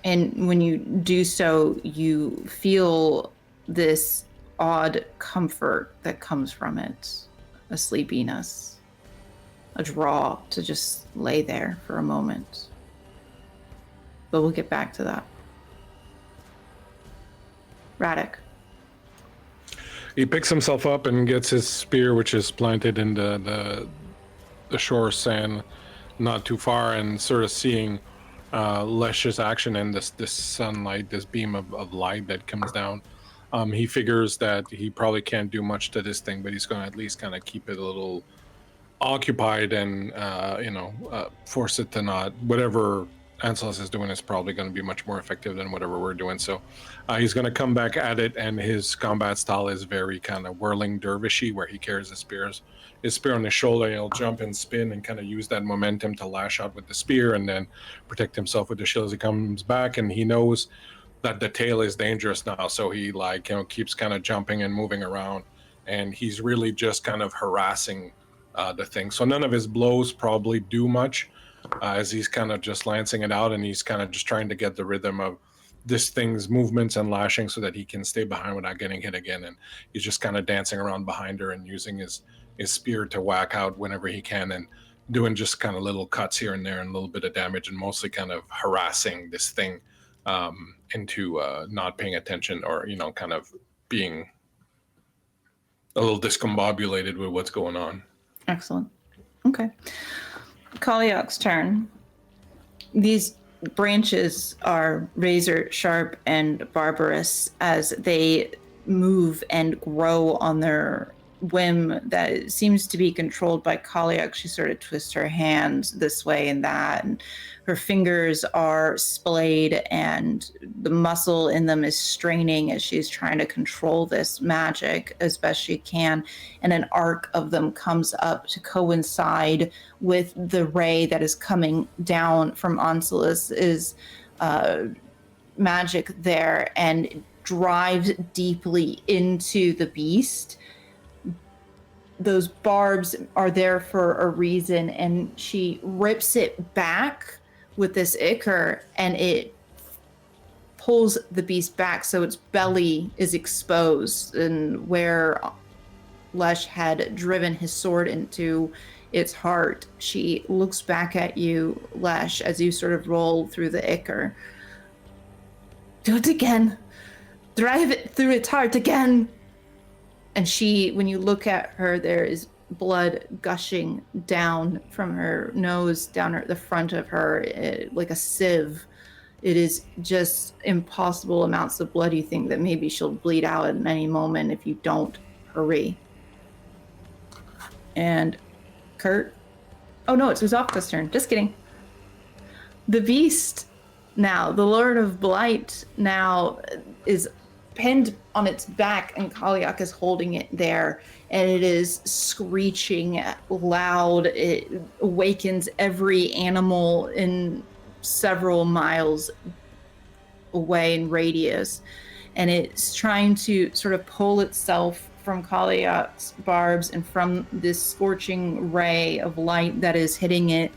And when you do so, you feel this odd comfort that comes from it. A sleepiness. A draw to just lay there for a moment. But we'll get back to that. Radek. He picks himself up and gets his spear, which is planted in the shore sand not too far, and sort of seeing Lesh's action and this sunlight, this beam of light that comes down. He figures that he probably can't do much to this thing, but he's going to at least kind of keep it a little occupied and, force it to not, whatever Anselus is doing is probably going to be much more effective than whatever we're doing. So he's going to come back at it, and his combat style is very kind of whirling dervishy, where he carries his spear on his shoulder. He'll jump and spin and kind of use that momentum to lash out with the spear and then protect himself with the shield as he comes back. And he knows that the tail is dangerous now, so he keeps kind of jumping and moving around, and he's really just kind of harassing the thing. So none of his blows probably do much, as he's kind of just lancing it out, and he's kind of just trying to get the rhythm of this thing's movements and lashing so that he can stay behind without getting hit again. And he's just kind of dancing around behind her and using his spear to whack out whenever he can, and doing just kind of little cuts here and there and a little bit of damage, and mostly kind of harassing this thing into not paying attention, or kind of being a little discombobulated with what's going on. Excellent. Okay. Kaliak's turn. These branches are razor sharp and barbarous as they move and grow on their whim that seems to be controlled by Kaliak. She sort of twists her hands this way and that, and her fingers are splayed, and the muscle in them is straining as she's trying to control this magic as best she can. And an arc of them comes up to coincide with the ray that is coming down from Anselus' magic there, and drives deeply into the beast. Those barbs are there for a reason, and she rips it back with this ichor, and it pulls the beast back so its belly is exposed, and where Lesh had driven his sword into its heart. She looks back at you, Lesh, as you sort of roll through the ichor. Do it again. Drive it through its heart again. And when you look at her, there is blood gushing down from her nose, down the front of her, like a sieve. It is just impossible amounts of blood. You think that maybe she'll bleed out at any moment if you don't hurry. And Kurt? Oh no, it's Uzofka's turn. Just kidding. The beast now, the Lord of Blight now is pinned on its back, and Kaliak is holding it there, and it is screeching loud. It awakens every animal in several miles away in radius, and it's trying to sort of pull itself from Kaliak's barbs and from this scorching ray of light that is hitting it,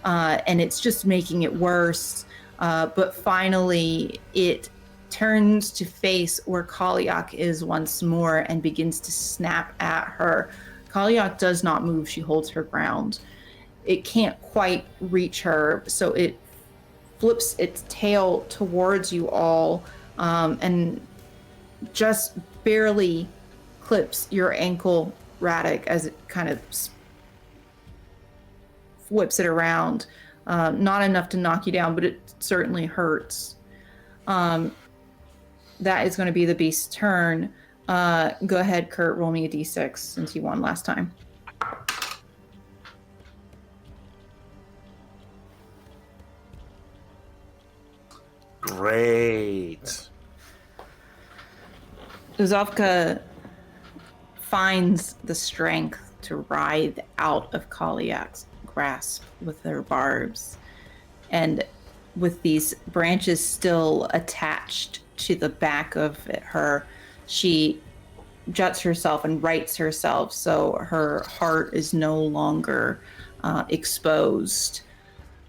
and it's just making it worse. But finally it turns to face where Kaliak is once more and begins to snap at her. Kaliak does not move. She holds her ground. It can't quite reach her, so it flips its tail towards you all, and just barely clips your ankle, Radek, as it kind of whips it around. Not enough to knock you down, but it certainly hurts. That is going to be the beast's turn. Go ahead, Kurt, roll me a d6 since you won last time. Great. Uzofka finds the strength to writhe out of Kaliak's grasp with her barbs. And with these branches still attached to the back of her, she juts herself and rights herself so her heart is no longer exposed.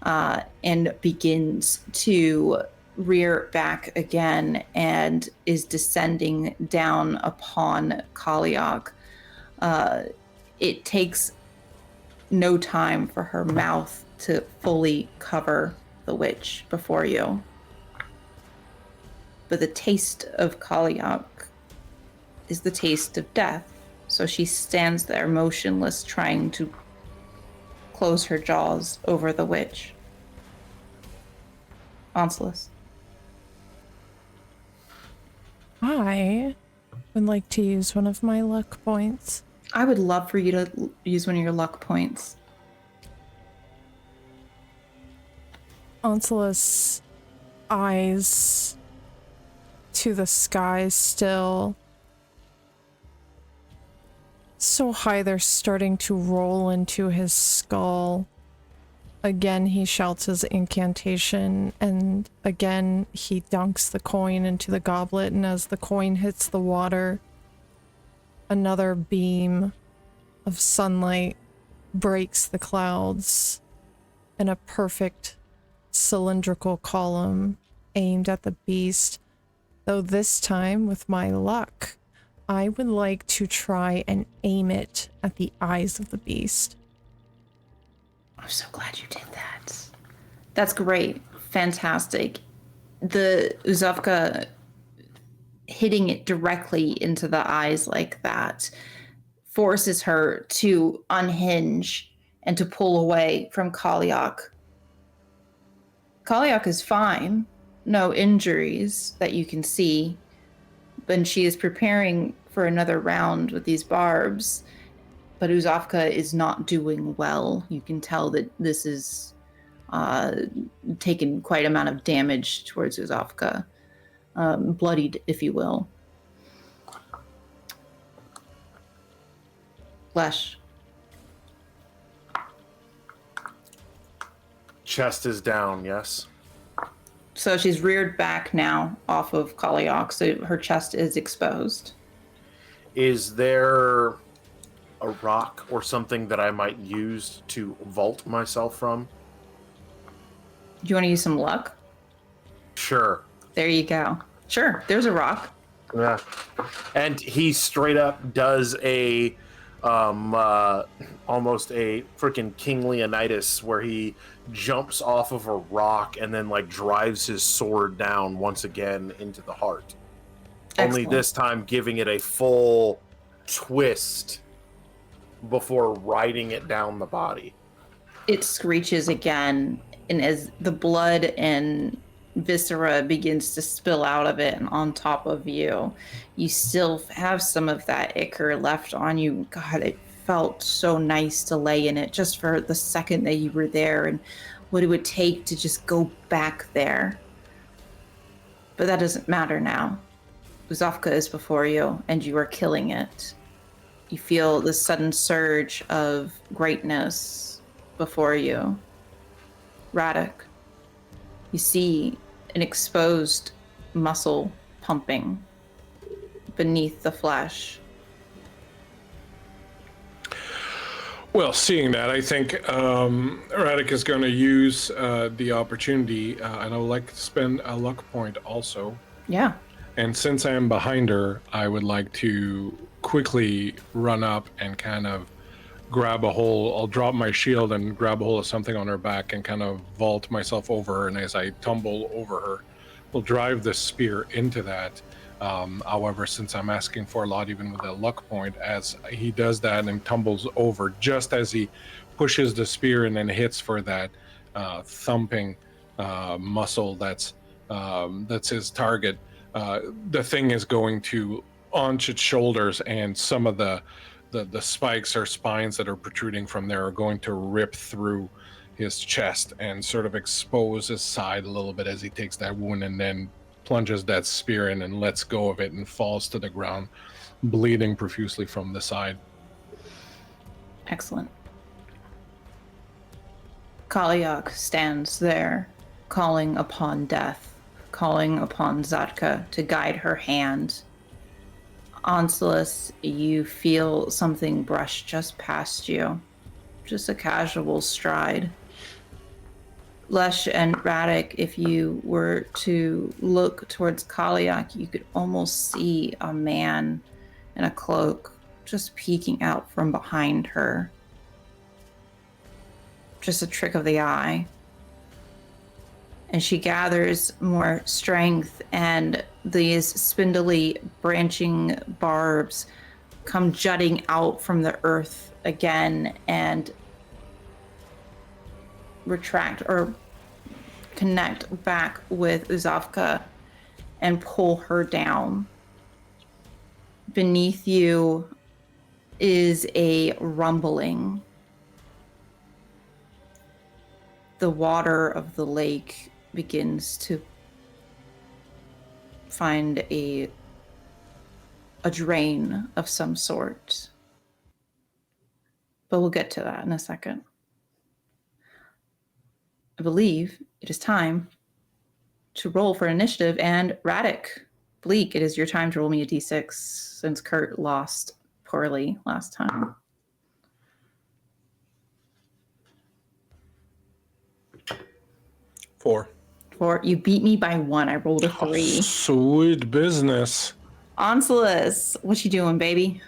and begins to rear back again and is descending down upon Kaliak. It takes no time for her mouth to fully cover the witch before you. But the taste of Kaliak is the taste of death. So she stands there motionless, trying to close her jaws over the witch. Onslaught. I would like to use one of my luck points. I would love for you to use one of your luck points. Onslaugh's eyes to the sky still. So high they're starting to roll into his skull. Again, he shouts his incantation, and again, he dunks the coin into the goblet, and as the coin hits the water, another beam of sunlight breaks the clouds, and a perfect cylindrical column aimed at the beast. Though this time, with my luck, I would like to try and aim it at the eyes of the beast. I'm so glad you did that. That's great. Fantastic. The Uzovka hitting it directly into the eyes like that forces her to unhinge and to pull away from Kaliak. Kaliak is fine. No injuries that you can see. But she is preparing for another round with these barbs. But Uzovka is not doing well. You can tell that this is taken quite amount of damage towards Uzovka. Bloodied, if you will. Flesh. Chest is down, yes? So she's reared back now off of Kaliak, so her chest is exposed. Is there a rock or something that I might use to vault myself from? Do you want to use some luck? Sure. There you go. Sure, there's a rock. Yeah. And he straight up does a almost a freaking King Leonidas where he jumps off of a rock and then like drives his sword down once again into the heart. Excellent. Only this time giving it a full twist before riding it down the body. It screeches again, and as the blood and viscera begins to spill out of it and on top of you, you still have some of that ichor left on you. God, it felt so nice to lay in it just for the second that you were there and what it would take to just go back there. But that doesn't matter now. Uzovka is before you, and you are killing it. You feel the sudden surge of greatness before you. Radek, you see an exposed muscle pumping beneath the flesh. Well, seeing that, I think Radek is going to use the opportunity, and I would like to spend a luck point also. Yeah. And since I am behind her, I would like to quickly run up and kind of grab a hold. I'll drop my shield and grab a hold of something on her back and kind of vault myself over her. And as I tumble over her, we'll drive the spear into that. However, since I'm asking for a lot, even with a luck point, as he does that and tumbles over, just as he pushes the spear and then hits for that thumping muscle that's his target, the thing is going to launch its shoulders, and some of the spikes or spines that are protruding from there are going to rip through his chest and sort of expose his side a little bit as he takes that wound, and then plunges that spear in and lets go of it and falls to the ground, bleeding profusely from the side. Excellent. Kaliak stands there, calling upon death, calling upon Zatka to guide her hand. Onslaught, you feel something brush just past you. Just a casual stride. Lesh and Radek, if you were to look towards Kaliak, you could almost see a man in a cloak just peeking out from behind her. Just a trick of the eye. And she gathers more strength, and these spindly branching barbs come jutting out from the earth again and retract or connect back with Uzavka and pull her down. Beneath you is a rumbling. The water of the lake begins to find a drain of some sort. But we'll get to that in a second. I believe it is time to roll for initiative, and Radek, Bleak, it is your time to roll me a d6 since Kurt lost poorly last time. Four. You beat me by 1. I rolled a 3. Sweet business. Onslus, what you doing, baby?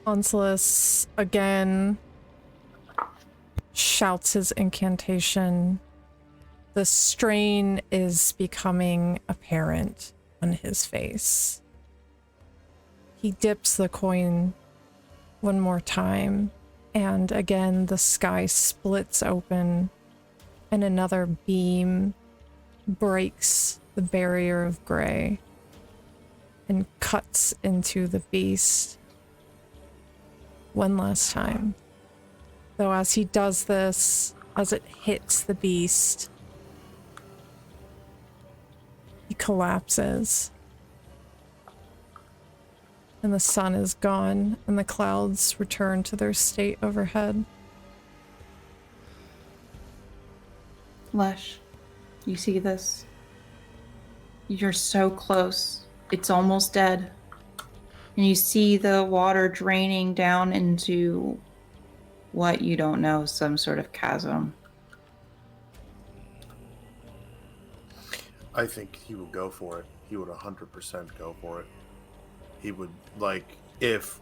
Onslus again shouts his incantation. The strain is becoming apparent on his face. He dips the coin one more time, and again the sky splits open, and another beam breaks the barrier of gray and cuts into the beast one last time. Though as he does this, as it hits the beast, he collapses. And the sun is gone, and the clouds return to their state overhead. Lesh, you see this? You're so close. It's almost dead. And you see the water draining down into what you don't know, some sort of chasm. I think he would go for it. He would 100% go for it. He would, like, if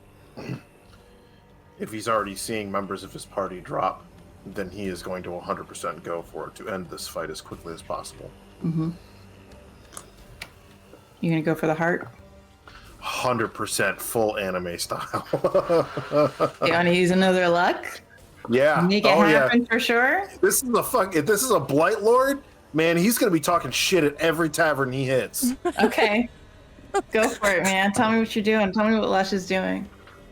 he's already seeing members of his party drop, then he is going to 100% go for it to end this fight as quickly as possible. Mm-hmm. You gonna go for the heart? 100% full anime style. You wanna use another luck? Yeah. Make it happen for sure? This is a Blight Lord, man, he's gonna be talking shit at every tavern he hits. Okay. Go for it, man. Tell me what you're doing. Tell me what Lesh is doing.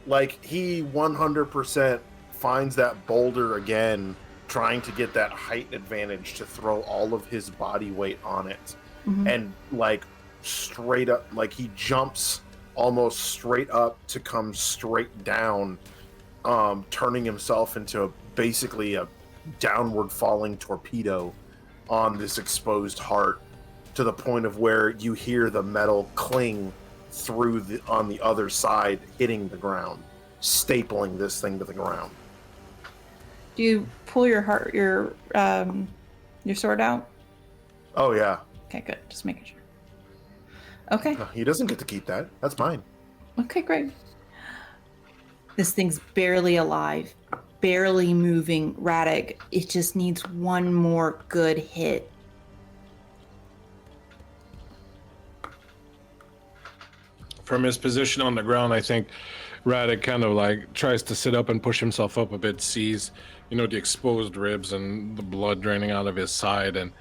Like, he 100% finds that boulder again, trying to get that height advantage to throw all of his body weight on it. Mm-hmm. And, like, straight up, like, he jumps almost straight up to come straight down, turning himself into basically a downward falling torpedo on this exposed heart, to the point of where you hear the metal cling through on the other side, hitting the ground, stapling this thing to the ground. Do you pull your sword out? Oh yeah. Okay, good. Just making sure. Okay. No, he doesn't get to keep that. That's mine. Okay, great. This thing's barely alive, barely moving. Radek, it just needs one more good hit. From his position on the ground, I think Radek kind of like tries to sit up and push himself up a bit, sees, the exposed ribs and the blood draining out of his side, and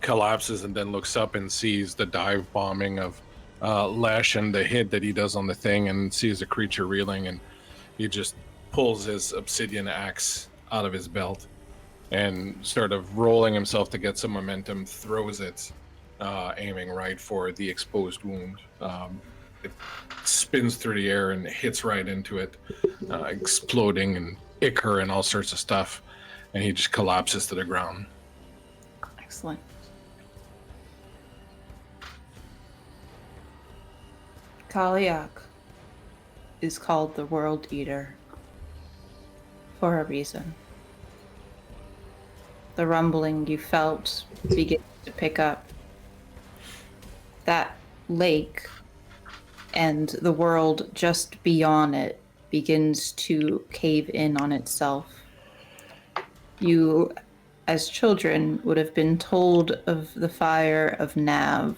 collapses, and then looks up and sees the dive bombing of Lesh and the hit that he does on the thing, and sees the creature reeling, and he just pulls his obsidian axe out of his belt and sort of rolling himself to get some momentum, throws it, aiming right for the exposed wound. It spins through the air and hits right into it, exploding and ichor and all sorts of stuff, and he just collapses to the ground. Excellent. Kaliak is called the World Eater for a reason. the rumbling you felt begins to pick up. That lake and the world just beyond it begins to cave in on itself. You, as children, would have been told of the fire of Nav,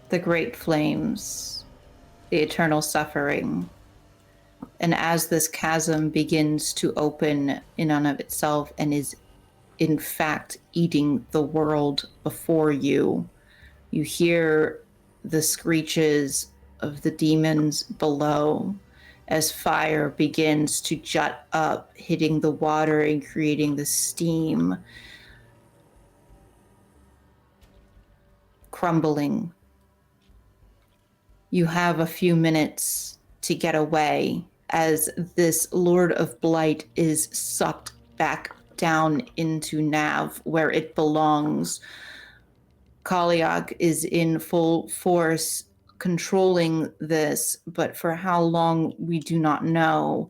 the great flames, the eternal suffering. And as this chasm begins to open in and of itself and is in fact eating the world before you, you hear the screeches of the demons below as fire begins to jut up, hitting the water and creating the steam, crumbling. You have a few minutes to get away as this Lord of Blight is sucked back down into Nav where it belongs. Kaliak is in full force controlling this, but for how long we do not know.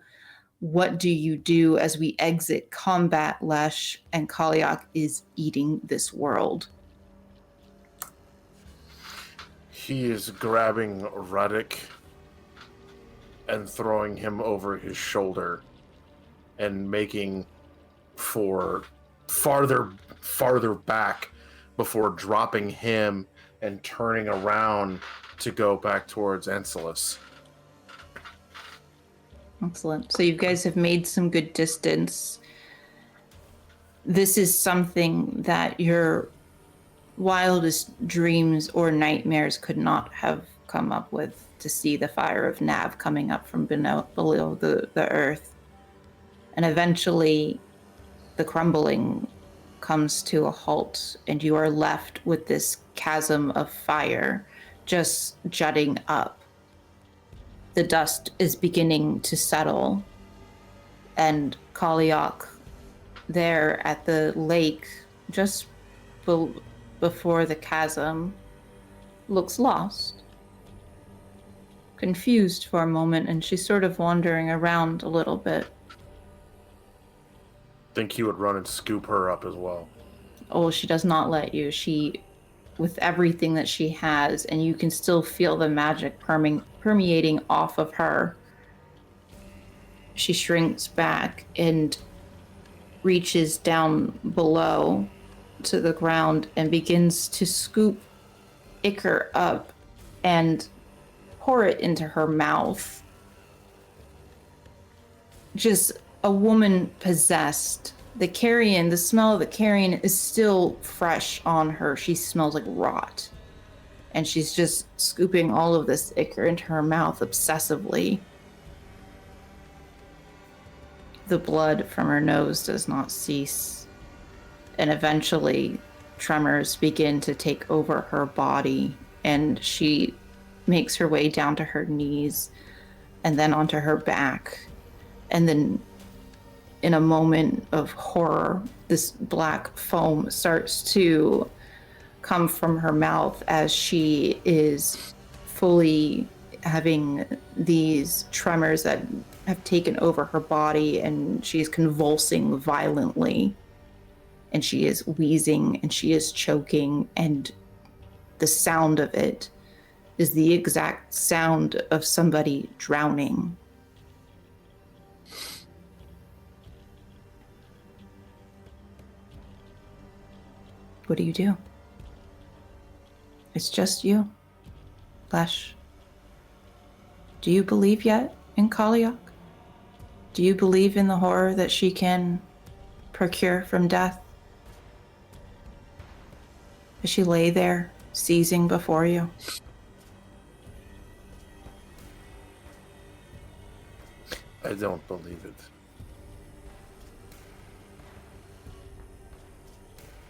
What do you do as we exit combat, Lesh, and Kaliak is eating this world? He is grabbing Ruddick and throwing him over his shoulder and making for farther back before dropping him and turning around to go back towards Enceladus. Excellent. So you guys have made some good distance. This is something that your wildest dreams or nightmares could not have come up with, to see the fire of Nav coming up from below the earth. And eventually the crumbling comes to a halt, and you are left with this chasm of fire just jutting up. The dust is beginning to settle, and Kaliak, there at the lake, just before the chasm, looks lost, confused for a moment, and she's sort of wandering around a little bit. Think he would run and scoop her up as well. Oh, she does not let you. She, with everything that she has, and you can still feel the magic permeating off of her, she shrinks back and reaches down below to the ground and begins to scoop Iker up and pour it into her mouth. Just a woman possessed. The carrion, the smell of the carrion is still fresh on her. She smells like rot. And she's just scooping all of this ichor into her mouth obsessively. The blood from her nose does not cease. And eventually, tremors begin to take over her body, and she makes her way down to her knees and then onto her back. And then in a moment of horror, this black foam starts to come from her mouth as she is fully having these tremors that have taken over her body, and she is convulsing violently, and she is wheezing and she is choking, and the sound of it is the exact sound of somebody drowning. What do? It's just you, Lesh. Do you believe yet in Kaliak? Do you believe in the horror that she can procure from death? As she lay there, seizing before you? I don't believe it.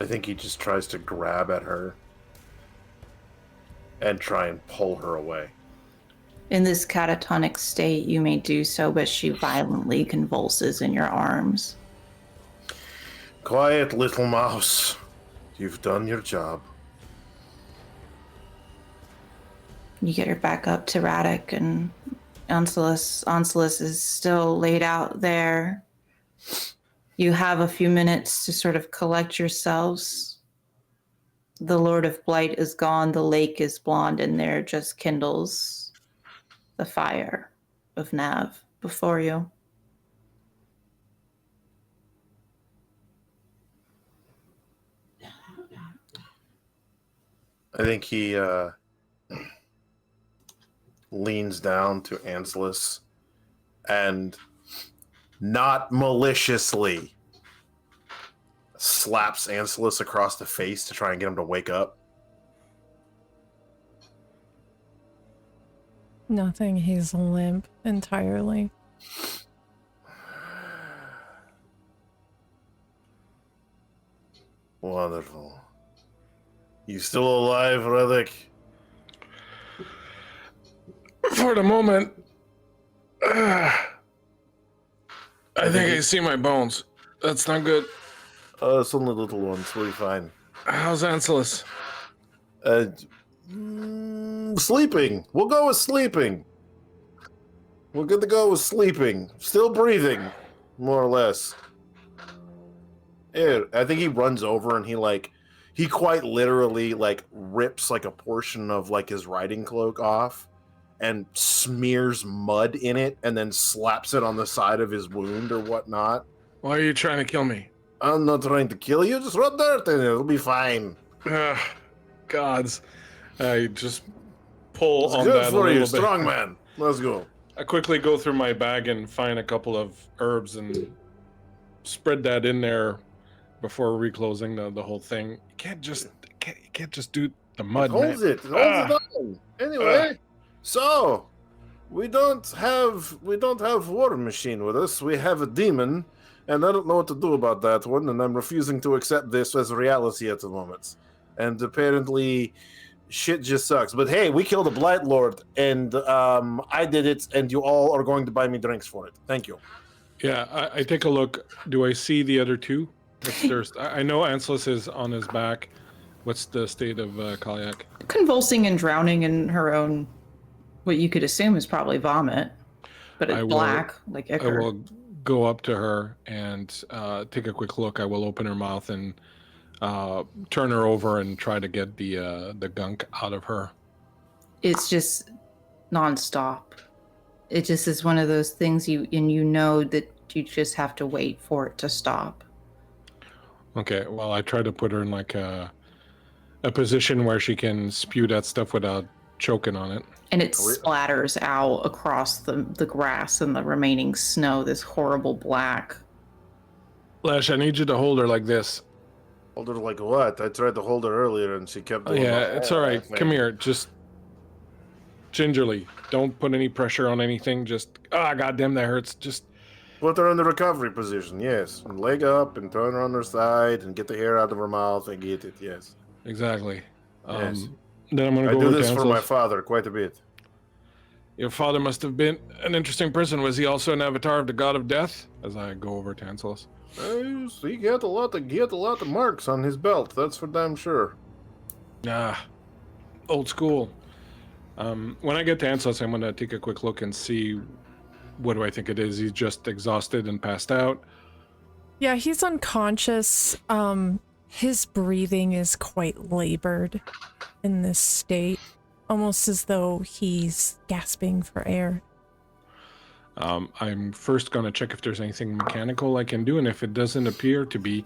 I think he just tries to grab at her and try and pull her away. In this catatonic state, you may do so, but she violently convulses in your arms. Quiet, little mouse. You've done your job. You get her back up to Radic, and Onslus is still laid out there. You have a few minutes to sort of collect yourselves. The Lord of Blight is gone, the lake is blonde, and there just kindles the fire of Nav before you. I think he leans down to Anselus and not maliciously slaps Anselus across the face to try and get him to wake up. Nothing. He's limp entirely. Wonderful. You still alive, Reddick? For the moment, I think I see my bones. That's not good. It's only little ones. We'll be fine. How's Anselus? Sleeping. We'll go with sleeping. We're good to go with sleeping. Still breathing, more or less. Yeah, I think he runs over and he quite literally rips a portion of his riding cloak off and smears mud in it and then slaps it on the side of his wound or whatnot. Why are you trying to kill me? I'm not trying to kill you. Just rub dirt in it. It'll be fine. Gods. I just pull It's on good that for a you, little bit. strong man. Let's go. I quickly go through my bag and find a couple of herbs and spread that in there before reclosing the whole thing. You can't just do the mud. It holds man. it. It holds it on. Anyway, so we don't have War Machine with us. We have a demon, and I don't know what to do about that one, and I'm refusing to accept this as reality at the moment. And apparently, shit just sucks. But hey, we killed a Blight Lord, and I did it, and you all are going to buy me drinks for it. Thank you. Yeah, I take a look. Do I see the other two? I know Anselus is on his back. What's the state of Kalyak? Convulsing and drowning in her own, what you could assume is probably vomit, but it's black, like I ichor. will go up to her and take a quick look. I will open her mouth and turn her over and try to get the gunk out of her. It's just nonstop. It just is one of those things you know that you just have to wait for it to stop. Okay, well, I try to put her in a position where she can spew that stuff without choking on it. And it splatters out across the grass and the remaining snow, this horrible black. Lash, I need you to hold her like this. Hold her like what? I tried to hold her earlier, and she kept doing It's all right. Come here. Just gingerly. Don't put any pressure on anything. Just, goddamn, that hurts. Just put her in the recovery position, yes. And leg up and turn her on her side and get the hair out of her mouth and get it, yes. Exactly. Yes. Then I'm going to I go do over this to for Anselus. my father quite a bit. Your father must have been an interesting person. Was he also an avatar of the god of death? As I go over to Anselus. He had a lot of marks on his belt, that's for damn sure. Old school. When I get to Anselus, I'm going to take a quick look and see what do I think it is. He's just exhausted and passed out. Yeah, he's unconscious. His breathing is quite labored in this state, almost as though he's gasping for air. I'm first going to check if there's anything mechanical I can do, and if it doesn't appear to be,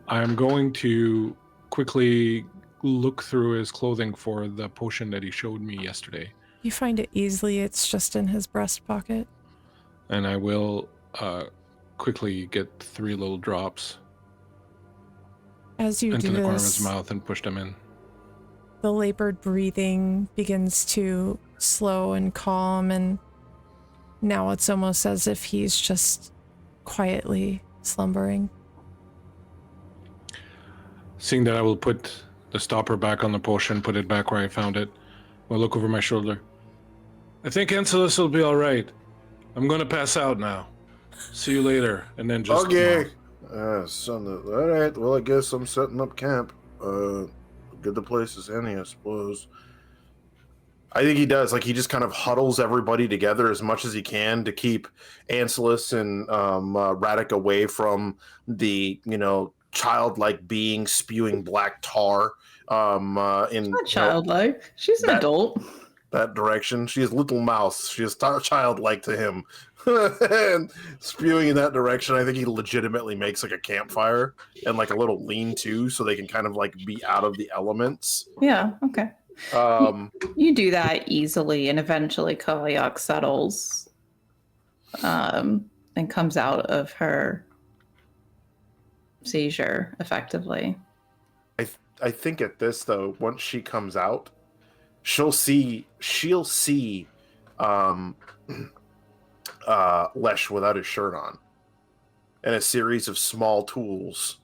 I'm going to quickly look through his clothing for the potion that he showed me yesterday. You find it easily. It's just in his breast pocket. And I will quickly get 3 little drops As you into do the corner of this, his mouth and push them in. the labored breathing begins to slow and calm, and now it's almost as if he's just quietly slumbering. Seeing that I will put the stopper back on the potion, put it back where I found it, I'll look over my shoulder. I think Anselus will be all right. I'm going to pass out now. See you later. And then just... Okay. All right, well, I guess I'm setting up camp. Good the place as any, I suppose. I think he does. Like, he just kind of huddles everybody together as much as he can to keep Anselus and Radic away from the, childlike being spewing black tar in Not childlike. She's an that- adult. that direction. She is little mouse. She is childlike to him. And spewing in that direction, I think he legitimately makes like a campfire and like a little lean-to so they can kind of like be out of the elements. Yeah, okay. You do that easily, and eventually Kovalyok settles and comes out of her seizure effectively. I think at this though, once she comes out, she'll see Lesh without his shirt on, and a series of small tools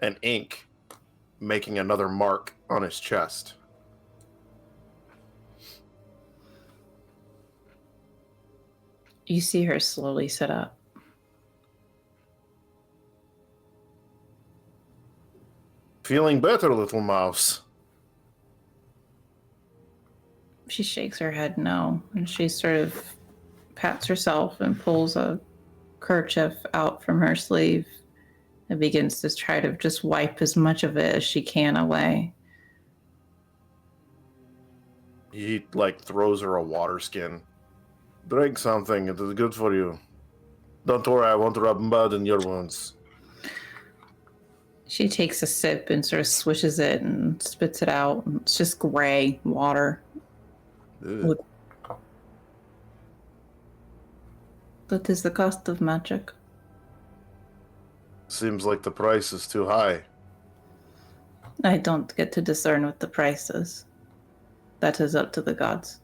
and ink making another mark on his chest. You see her slowly sit up. Feeling better, little mouse? She shakes her head no, and she sort of pats herself and pulls a kerchief out from her sleeve and begins to try to just wipe as much of it as she can away. He throws her a water skin. Drink something, it is good for you. Don't worry, I won't rub mud in your wounds. She takes a sip and sort of swishes it and spits it out. It's just gray water. Ugh. That is the cost of magic. Seems like the price is too high. I don't get to discern what the price is. That is up to the gods.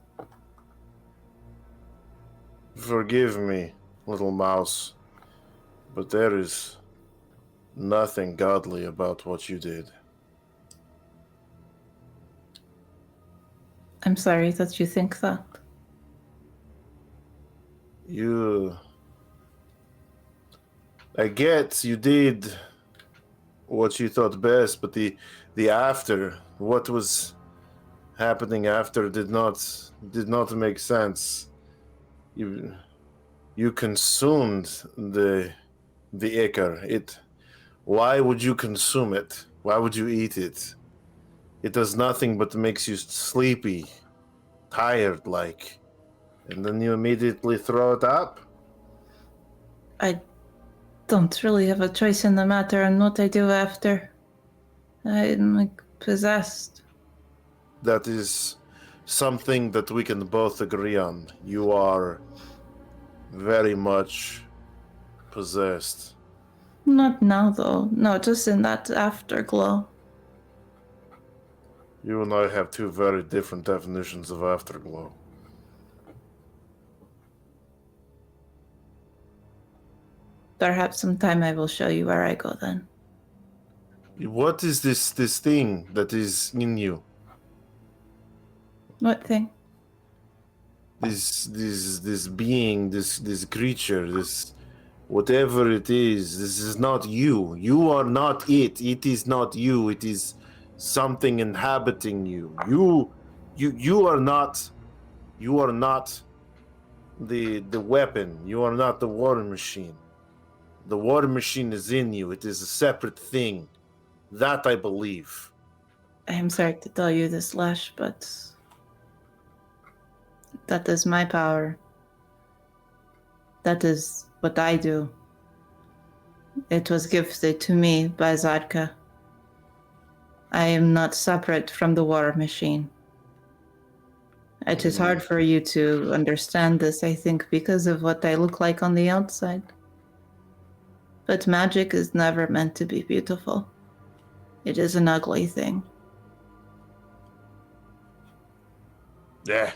Forgive me, little mouse, but there is nothing godly about what you did. I'm sorry that you think that. I get you did what you thought best, but the after, what was happening after did not make sense. You consumed the ichor. Why would you consume it? Why would you eat it? It does nothing but makes you sleepy, tired like, and then you immediately throw it up? I don't really have a choice in the matter on what I do after. I'm possessed. That is something that we can both agree on. You are very much possessed. Not now, though. No, just in that afterglow. You and I have two very different definitions of afterglow. Perhaps sometime I will show you where I go then. What is this thing that is in you? What thing? This being, this creature, this whatever it is, this is not you. You are not it. It is not you. It is something inhabiting you. You are not the weapon. You are not the war machine. The war machine is in you. It is a separate thing. That I believe. I am sorry to tell you this, Lesh, but that is my power. That is what I do. It was gifted to me by Zadka. I am not separate from the war machine. It is hard for you to understand this, I think, because of what I look like on the outside. But magic is never meant to be beautiful. It is an ugly thing. Yeah.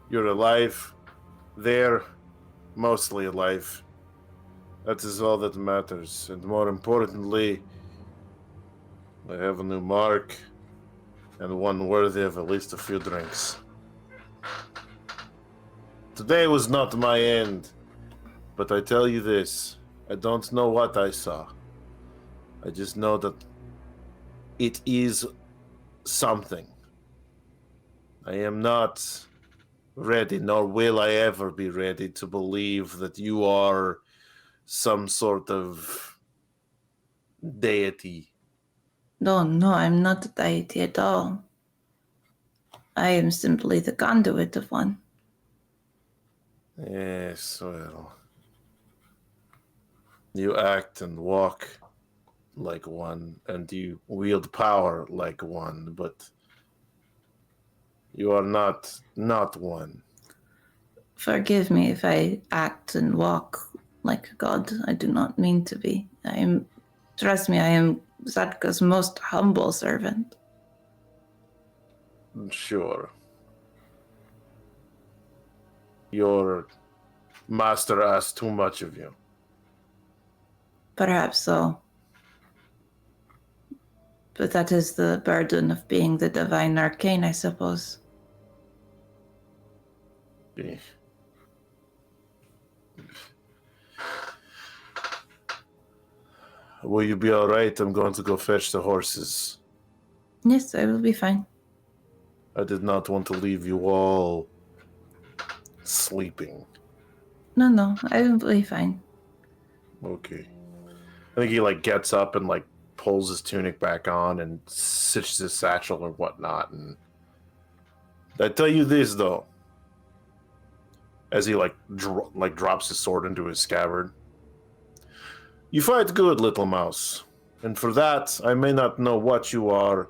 You're alive. They're mostly alive. That is all that matters. And more importantly, I have a new mark, and one worthy of at least a few drinks. Today was not my end, but I tell you this, I don't know what I saw. I just know that it is something. I am not ready, nor will I ever be ready to believe that you are some sort of deity. No, no, I'm not a deity at all. I am simply the conduit of one. Yes, well, you act and walk like one, and you wield power like one, but you are not one. Forgive me if I act and walk like a god. I do not mean to be. Trust me, I am Zatka's most humble servant. Sure. Your master asks too much of you. Perhaps so. But that is the burden of being the divine arcane, I suppose. Eh. Will you be all right? I'm going to go fetch the horses. Yes, I will be fine. I did not want to leave you all sleeping. No, I will be fine. Okay. I think he gets up and pulls his tunic back on and stitches his satchel or whatnot. And I tell you this though, as he drops his sword into his scabbard. You fight good, little mouse, and for that I may not know what you are,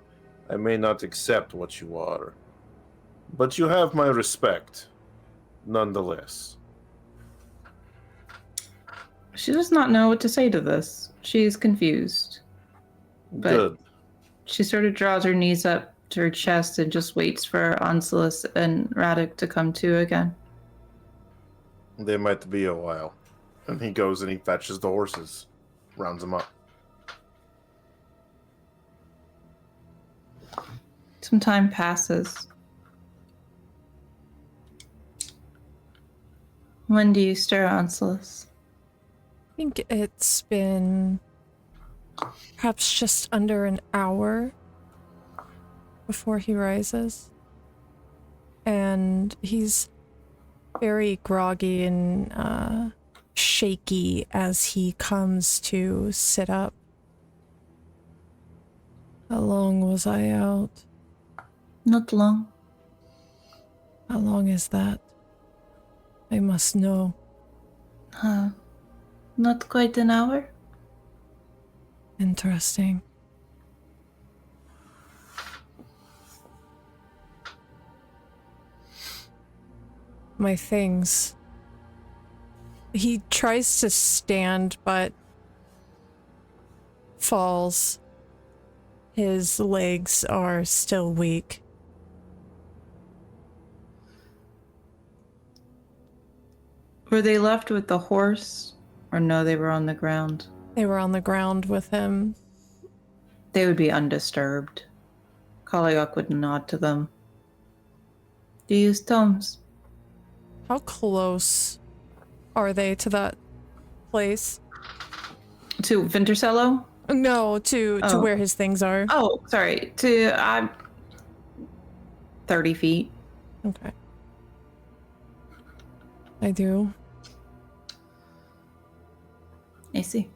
I may not accept what you are, but you have my respect, nonetheless. She does not know what to say to this. She is confused. But Good. she sort of draws her knees up to her chest and just waits for Onsilis and Radek to come to again. They might be a while. And he goes and he fetches the horses, rounds them up. Some time passes. When do you stir, Onsilis? I think it's been perhaps just under an hour before he rises. And he's very groggy and shaky as he comes to sit up. How long was I out? Not long. How long is that? I must know. Not quite an hour. Interesting. My things. He tries to stand, but falls. His legs are still weak. Were they left with the horse? Or no, they were on the ground? They were on the ground with him. They would be undisturbed. Kaliok would nod to them. Do you use tomes? How close are they to that place? To Vintercello? No, to where his things are. Oh, sorry. To 30 feet. Okay. I do. I see.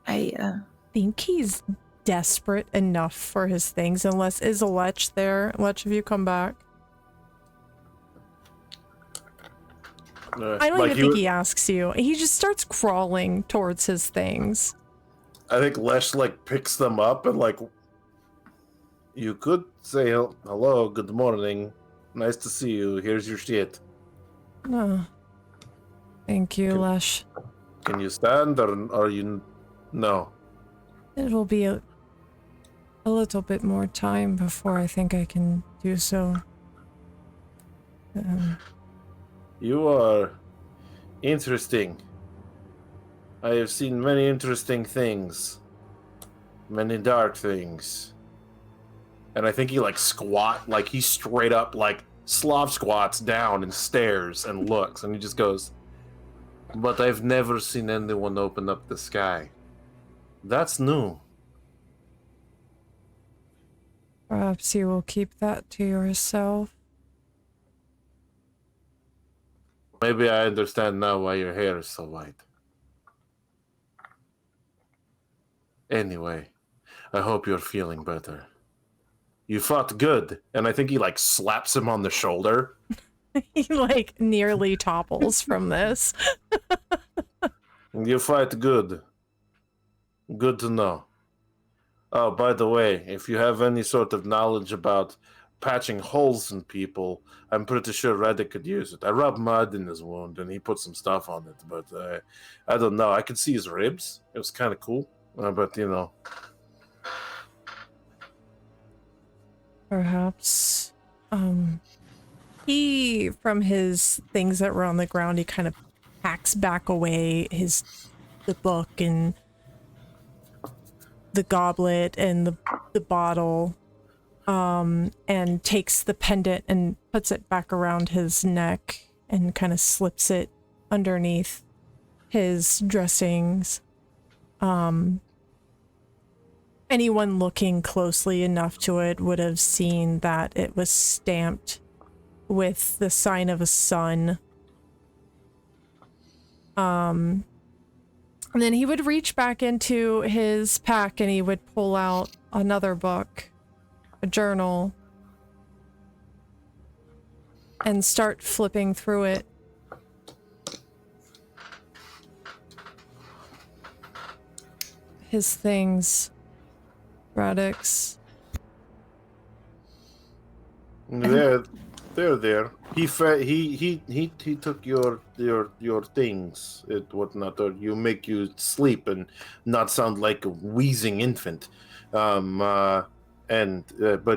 I think he's desperate enough for his things, unless is a Lech there. Lech, have you come back? I don't even think he asks you. He just starts crawling towards his things. I think Lesh picks them up and you could say hello, good morning, nice to see you. Here's your shit. Oh, thank you, Lesh. Can you stand or are you no? It'll be a little bit more time before I think I can do so. You are interesting. I have seen many interesting things. Many dark things. And I think he he straight up Slav squats down and stares and looks and he just goes, but I've never seen anyone open up the sky. That's new. Perhaps you will keep that to yourself. Maybe I understand now why your hair is so white. Anyway, I hope you're feeling better. You fought good, and I think he like slaps him on the shoulder. He like nearly topples from this. You fight good. Good to know. Oh, by the way, if you have any sort of knowledge about patching holes in people, I'm pretty sure Radek could use it. I rubbed mud in his wound, and he put some stuff on it, but I don't know. I could see his ribs. It was kind of cool, but you know. Perhaps. He, from his things that were on the ground, he kind of packs back away the book and the goblet and the bottle, and takes the pendant and puts it back around his neck and kind of slips it underneath his dressings. Anyone looking closely enough to it would have seen that it was stamped with the sign of a sun. And then he would reach back into his pack and he would pull out another book, a journal, and start flipping through it. His things, Radix. They're there. He took your things, whatnot, or you make you sleep and not sound like a wheezing infant. But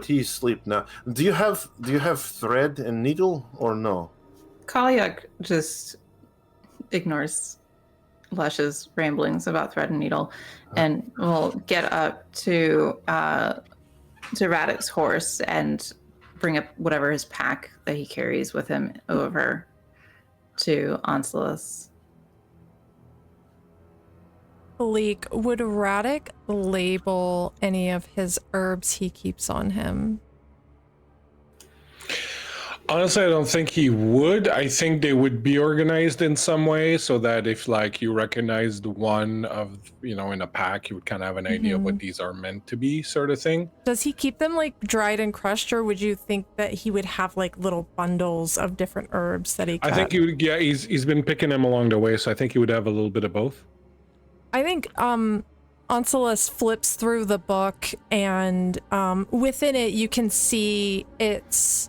he's asleep now. Do you have thread and needle or no? Kalyak just ignores Lush's ramblings about thread and needle, and will get up to Radix's horse and bring up whatever his pack that he carries with him over to Onslaught. Leek, would Radix label any of his herbs he keeps on him? Honestly, I don't think he would. I think they would be organized in some way so that if like you recognized one of, in a pack, you would kind of have an idea of what these are meant to be, sort of thing. Does he keep them like dried and crushed, or would you think that he would have like little bundles of different herbs that he kept? I think he would, yeah, he's been picking them along the way, so I think he would have a little bit of both. I think Onslaught flips through the book, and within it you can see it's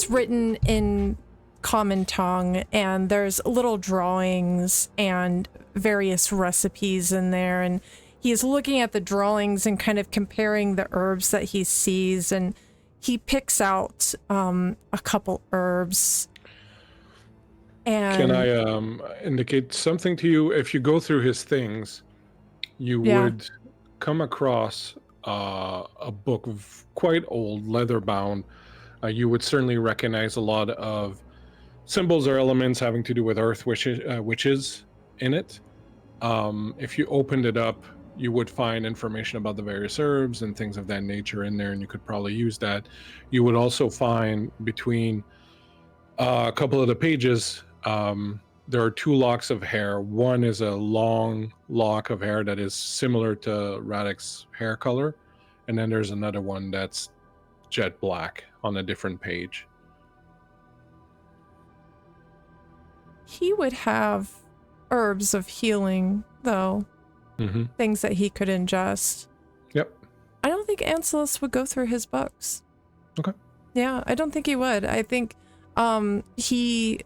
written in common tongue, and there's little drawings and various recipes in there, and he's looking at the drawings and kind of comparing the herbs that he sees, and he picks out a couple herbs. And can I indicate something to you? If you go through his things, you would come across a book of quite old, leather bound. You would certainly recognize a lot of symbols or elements having to do with earth witches in it. If you opened it up, you would find information about the various herbs and things of that nature in there, and you could probably use that. You would also find between a couple of the pages, there are two locks of hair. One is a long lock of hair that is similar to Radix's hair color, and then there's another one that's jet black on a different page. he would have herbs of healing, though. Things that he could ingest. Yep. I don't think Anselus would go through his books. Okay. Yeah, I don't think he would. I think he,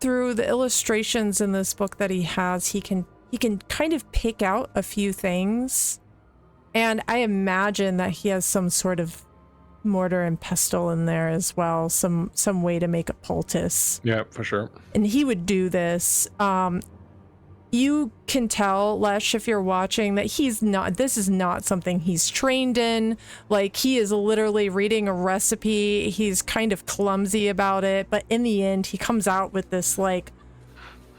through the illustrations in this book that he has, he can kind of pick out a few things. And I imagine that he has some sort of mortar and pestle in there as well, some way to make a poultice. Yeah, for sure. And he would do this. You can tell, Lesh, if you're watching, that this is not something he's trained in. Like, he is literally reading a recipe. He's kind of clumsy about it, but in the end, he comes out with this, like,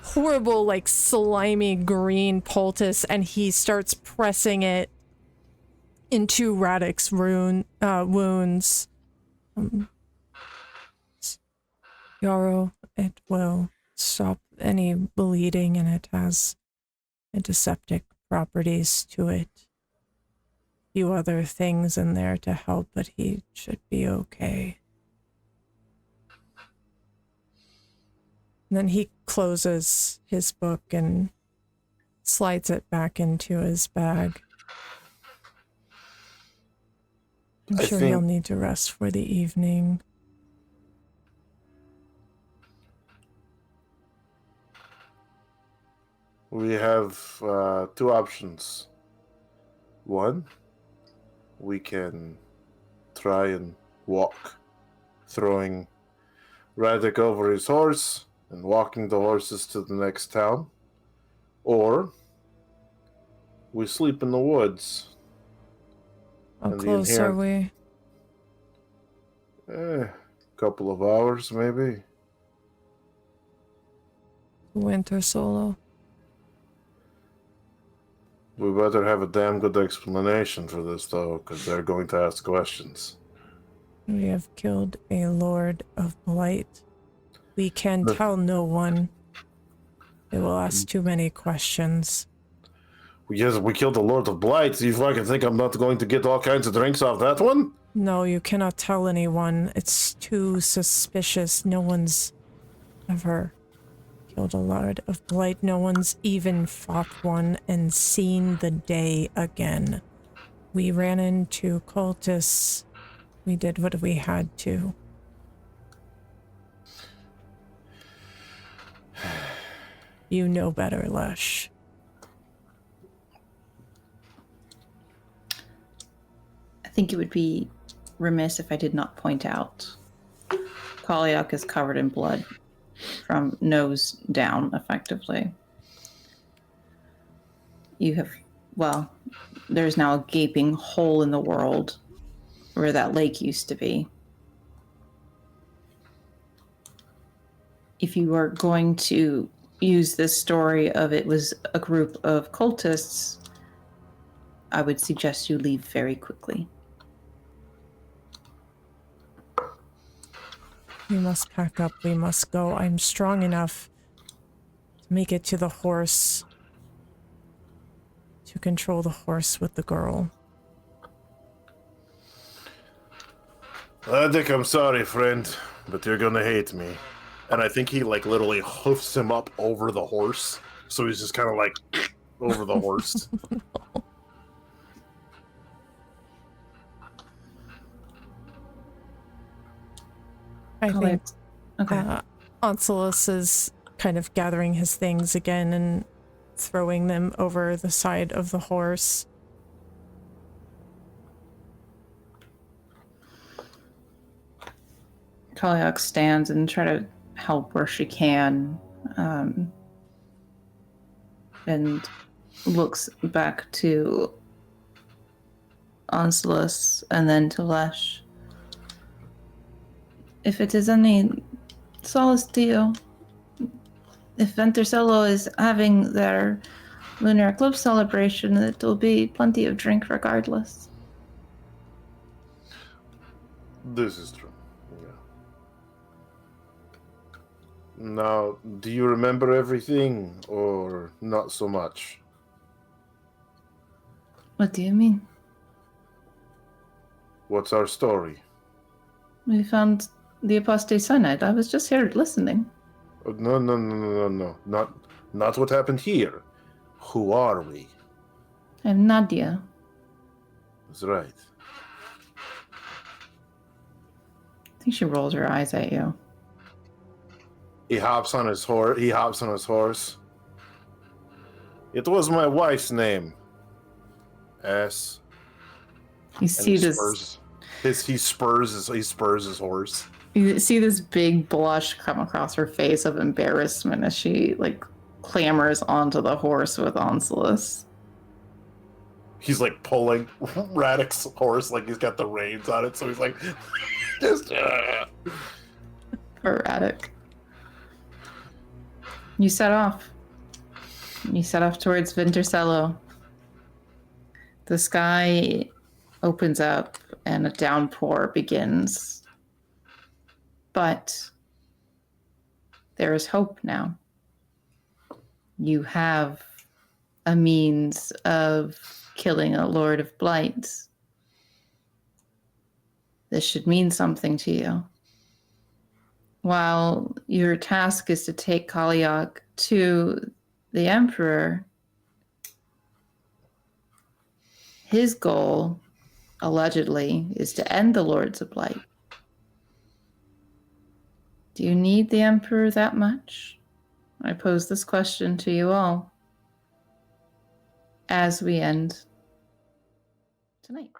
horrible, like, slimy green poultice, and he starts pressing it into Radek's wounds. Yarrow, it will stop any bleeding, and it has antiseptic properties to it. A few other things in there to help, but he should be okay. And then he closes his book and slides it back into his bag. I'm sure he'll need to rest for the evening. We have two options. One, we can try and walk, throwing Radek over his horse and walking the horses to the next town. Or we sleep in the woods. How close are we? Couple of hours, maybe. Winter Solo. We better have a damn good explanation for this, though, because they're going to ask questions. We have killed a Lord of Blight. We can tell no one. They will ask too many questions. Yes, we killed the Lord of Blight. You fucking think I'm not going to get all kinds of drinks off that one? No, you cannot tell anyone. It's too suspicious. No one's ever killed a Lord of Blight. No one's even fought one and seen the day again. We ran into cultists. We did what we had to. You know better, Lesh. I think it would be remiss if I did not point out Kaliak is covered in blood from nose down, effectively. You have, well, there's now a gaping hole in the world where that lake used to be. If you are going to use this story of it was a group of cultists, I would suggest you leave very quickly. We must pack up. We must go. I'm strong enough to make it to the horse. To control the horse with the girl. I think I'm sorry, friend, but you're gonna hate me. And I think he, like, literally hoofs him up over the horse. So he's just kind of, like, over the horse. I think Onsolus is kind of gathering his things again and throwing them over the side of the horse. Kaliak stands and try to help where she can, and looks back to Onsolus and then to Lesh. If it is any solace to you, if Venturcello is having their lunar eclipse celebration, it will be plenty of drink regardless. This is true. Yeah. Now, do you remember everything, or not so much? What do you mean? What's our story? We found the apostate cyanide. I was just here listening. Oh, no. Not what happened here. Who are we? I'm Nadia. That's right. I think she rolls her eyes at you. He hops on his horse. It was my wife's name. S. You see this. He spurs his horse. You see this big blush come across her face of embarrassment as she clambers onto the horse with Onsolus. He's pulling Radek's horse, he's got the reins on it, so he's just. Poor Radek. You set off. You set off towards Venturcello. The sky opens up and a downpour begins. But there is hope now. You have a means of killing a Lord of Blight. This should mean something to you. While your task is to take Kaliak to the Emperor, his goal, allegedly, is to end the Lords of Blight. Do you need the Emperor that much? I pose this question to you all as we end tonight.